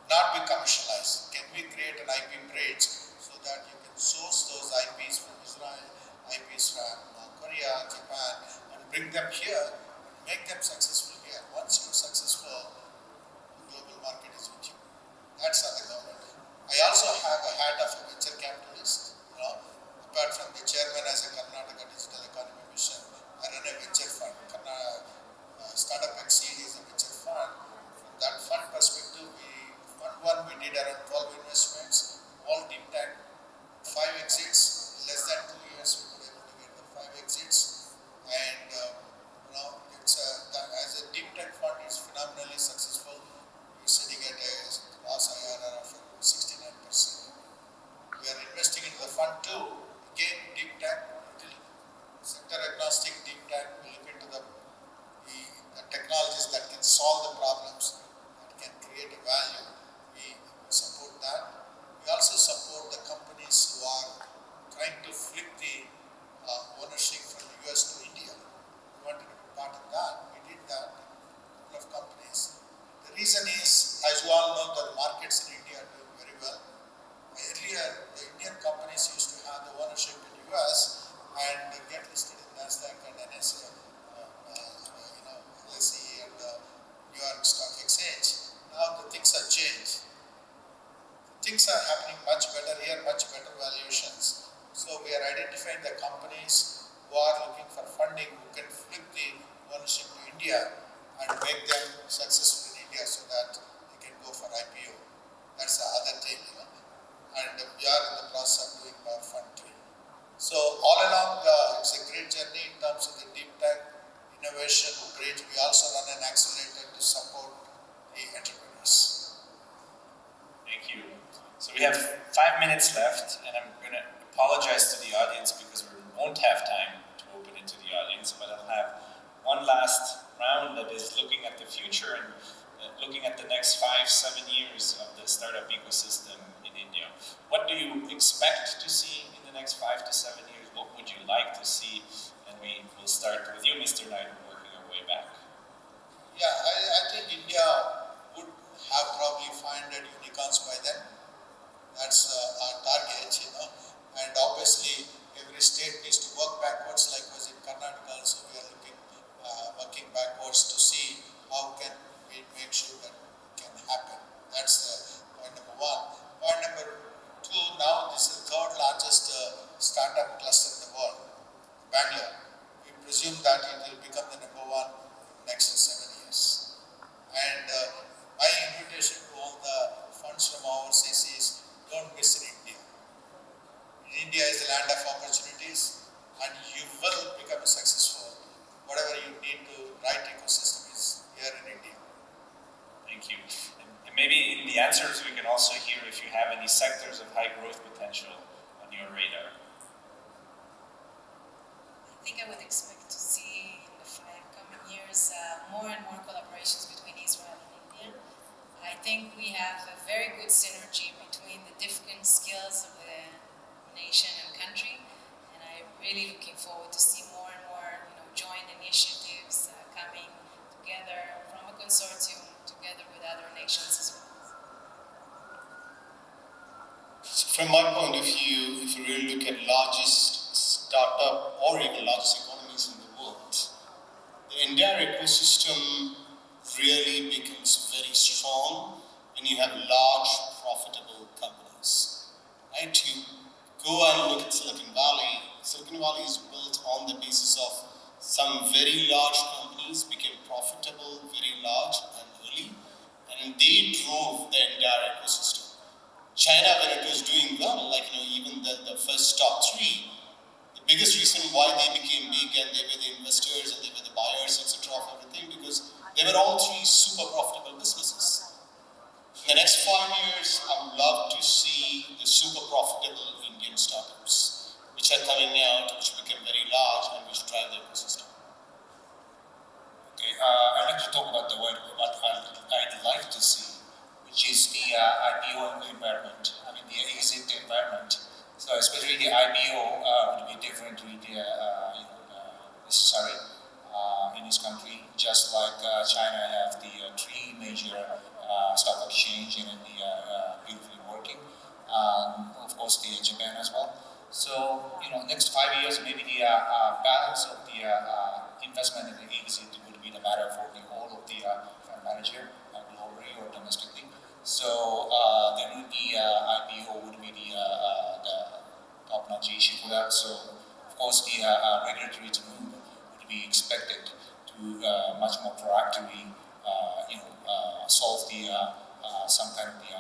not be commercialized. Can we create an IP bridge so that you can source those IPs from Israel, IPs from Korea, Japan, and bring them here and make them successful here? Once you're successful, the global market is with you. That's on the government. I also have a hat of a venture capitalist. Apart from the chairman as a Karnataka Digital Economy Mission, I run a venture fund. Startup Exceed is a venture fund. From that fund perspective, fund one we did around 12 investments, all deep tech, 5 exits. In less than 2 years, we were able to get the 5 exits. And it's as a deep tech fund, it's phenomenally successful. We're sitting at a gross IRR of 69%. We are investing into the fund too. Again, deep tech, sector agnostic deep tech. We look into the technologies that can solve the problems, that can create a value. We support that. We also support the companies who are trying to flip the ownership from the US to India. We wanted to be part of that. We did that. A couple of companies. The reason is, as you all know, the markets in India are doing very well. Earlier, the Indian companies used to have the ownership in the US and get listed in NASDAQ and NSA, LSE and New York Stock things are happening much better here, much better valuations. So we are identifying the companies who are looking for funding, who can flip the ownership to India and make them successful in India so that they can go for IPO. That's the other thing, and we are in the process of doing our fund training. So all along, it's a great journey in terms of the deep tech, innovation, bridge. We also run an accelerator to support the entrepreneurs. Thank you. So we have 5 minutes left, and I'm going to apologize to the audience because we won't have time to open it to the audience, but I'll have one last round that is looking at the future and looking at the next 5-7 years of the startup ecosystem in India. What do you expect to see in the next 5 to 7 years? What would you like to see? And we will start with you, Mr. Knight, working our way back. Yeah, I think India would have probably 500 unicorns by then. That's our target, And obviously, every state needs to work backwards, like was in Karnataka. So we are working backwards to see how can we make sure that can happen. That's point number one. Point number two. Now this is the third largest startup cluster in the world, Bangalore. We presume that it will become the number one in the next 7 years. And my invitation to all the funds from overseas is don't miss in India. India is the land of opportunities, and you will become successful. Whatever you need to right ecosystem is here in India. Thank you. And maybe in the answers we can also hear if you have any sectors of high growth potential on your radar. I think I would expect to see in the coming years more and more collaborations between Israel and India. I think we have a very good synergy between the different skills of the nation and country, and I'm really looking forward to see more and more, joint initiatives coming together from a consortium together with other nations as well. So from my point of view, if you really look at largest startup or even largest economies in the world, the entire ecosystem really becomes very strong when you have large, profitable companies. Right? You go and look at Silicon Valley. Silicon Valley is built on the basis of some very large companies became profitable, very large and early, and they drove the entire ecosystem. China, when it was doing well, even the first top three, the biggest reason why they became big and they were the investors and they were the buyers, etc. of everything, because they were all three super profitable businesses. In the next 5 years, I would love to see the super profitable Indian startups, which are coming out, which become very large and which drive the ecosystem. Okay, I'd like to talk about what I'd like to see, which is the IPO environment, the exit environment. So especially the IPO would be definitely necessary in this country, just like China have the three major stock exchange and beautifully working. Of course, the Japan as well. So next 5 years, maybe the balance of the investment and the exit would be the matter for the whole of the fund manager, globally or domestically. So then the IPO would be the top-notch issue for that. So of course, the regulatory move would be expected to much more proactively, solve the some kind of the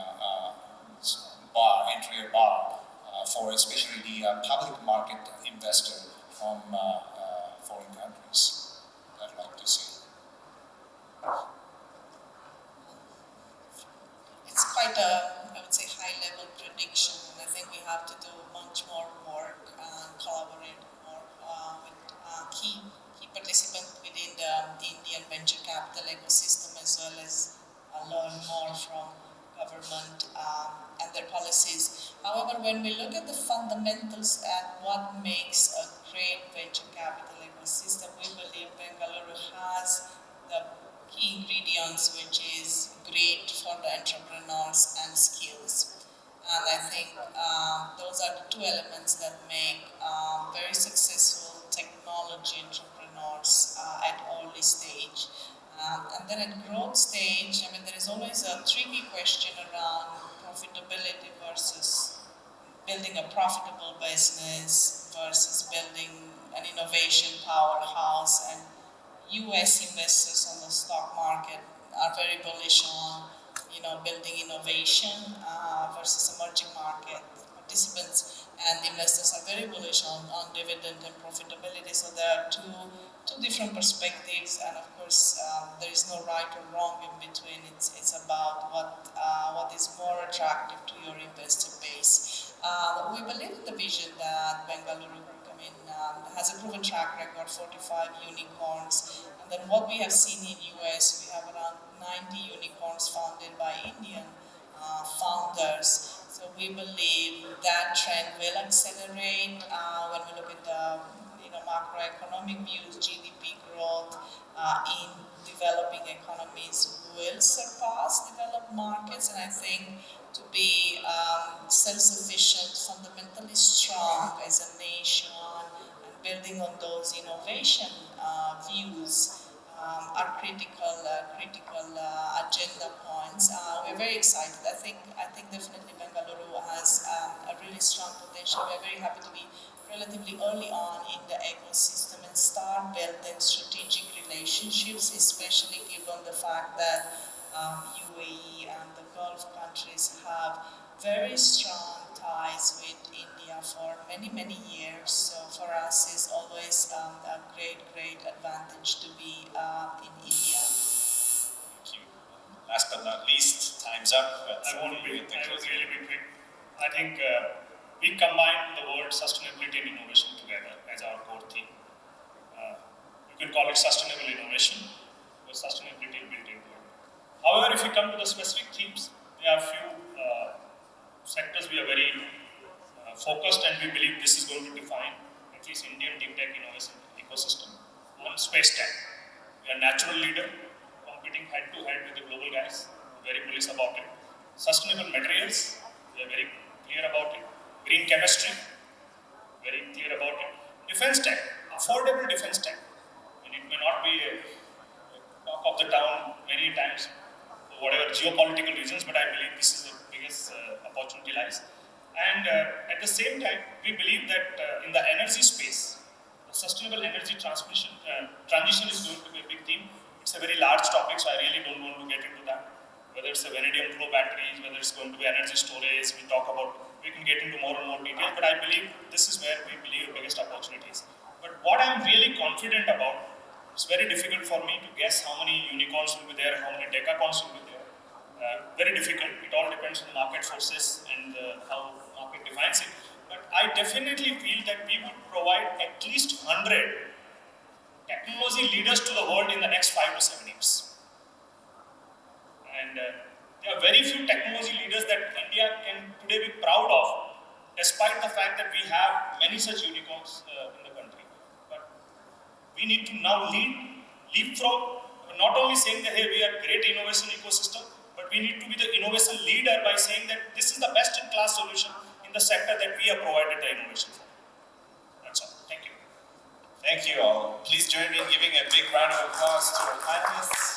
entry bar for especially the public market investor from foreign countries. I'd like to see. It's quite a, I would say, high-level prediction, and I think we have to do much more work and collaborate more with key participants within the Indian venture capital ecosystem, as well as learn more from government and their policies. However, when we look at the fundamentals at what makes a great venture capital ecosystem, we believe Bengaluru has the key ingredients, which is great for the entrepreneurs and skills. And I think those are the two elements that make very successful technology entrepreneurs at early stage. And then at growth stage, there is always a tricky question around profitability versus building a profitable business versus building an innovation powerhouse. And US investors on the stock market are very bullish on, building innovation versus emerging market participants, and investors are very bullish on dividend and profitability. So there are two different perspectives, and of course there is no right or wrong in between. It's about what is more attractive to your investor base. We believe in the vision that Bengaluru has a proven track record, 45 unicorns, and then what we have seen in US, we have around 90 unicorns founded by Indian founders. So we believe that trend will accelerate when we look at the macroeconomic views. GDP growth in developing economies will surpass developed markets, and I think to be self-sufficient, fundamentally strong as a nation, and building on those innovation views are critical agenda points. We're very excited. I think definitely Bengaluru has a really strong potential. We're very happy to be relatively early on in the ecosystem and start building strategic relationships, especially given the fact that UAE and the Gulf countries have very strong ties with India for many, many years. So for us, it's always a great advantage to be in India. Thank you. Last but not least, time's up. I will really be quick. I think we combine the word sustainability and innovation together as our core theme. You can call it sustainable innovation, or sustainability built into it. However, if we come to the specific themes, there are a few sectors we are very focused, and we believe this is going to define at least Indian deep tech innovation ecosystem. One, space tech. We are a natural leader, competing head to head with the global guys. Very bullish about it. Sustainable materials. We are very clear about it. Green chemistry. Very clear about it. Defense tech. Affordable defense tech. And it may not be a talk of the town many times for whatever geopolitical reasons, but I believe this is the biggest opportunity lies. And at the same time, we believe that in the energy space, the sustainable energy transition is going to be a big theme. It's a very large topic, so I really don't want to get into that. Whether it's a vanadium flow batteries, whether it's going to be energy storage, we can get into more and more detail, but I believe this is where we believe the biggest opportunities. But what I'm really confident about, it's very difficult for me to guess how many unicorns will be there, how many decacorns will be there. Very difficult. It all depends on market forces and how market defines it. But I definitely feel that we would provide at least 100 technology leaders to the world in the next 5 to 7 years. And there are very few technology leaders that India can today be proud of, despite the fact that we have many such unicorns in the country. But we need to now leapfrog, not only saying that, hey, we are a great innovation ecosystem, but we need to be the innovation leader by saying that this is the best-in-class solution in the sector that we have provided the innovation for. That's all. Thank you. Thank you all. Please join me in giving a big round of applause to our panelists.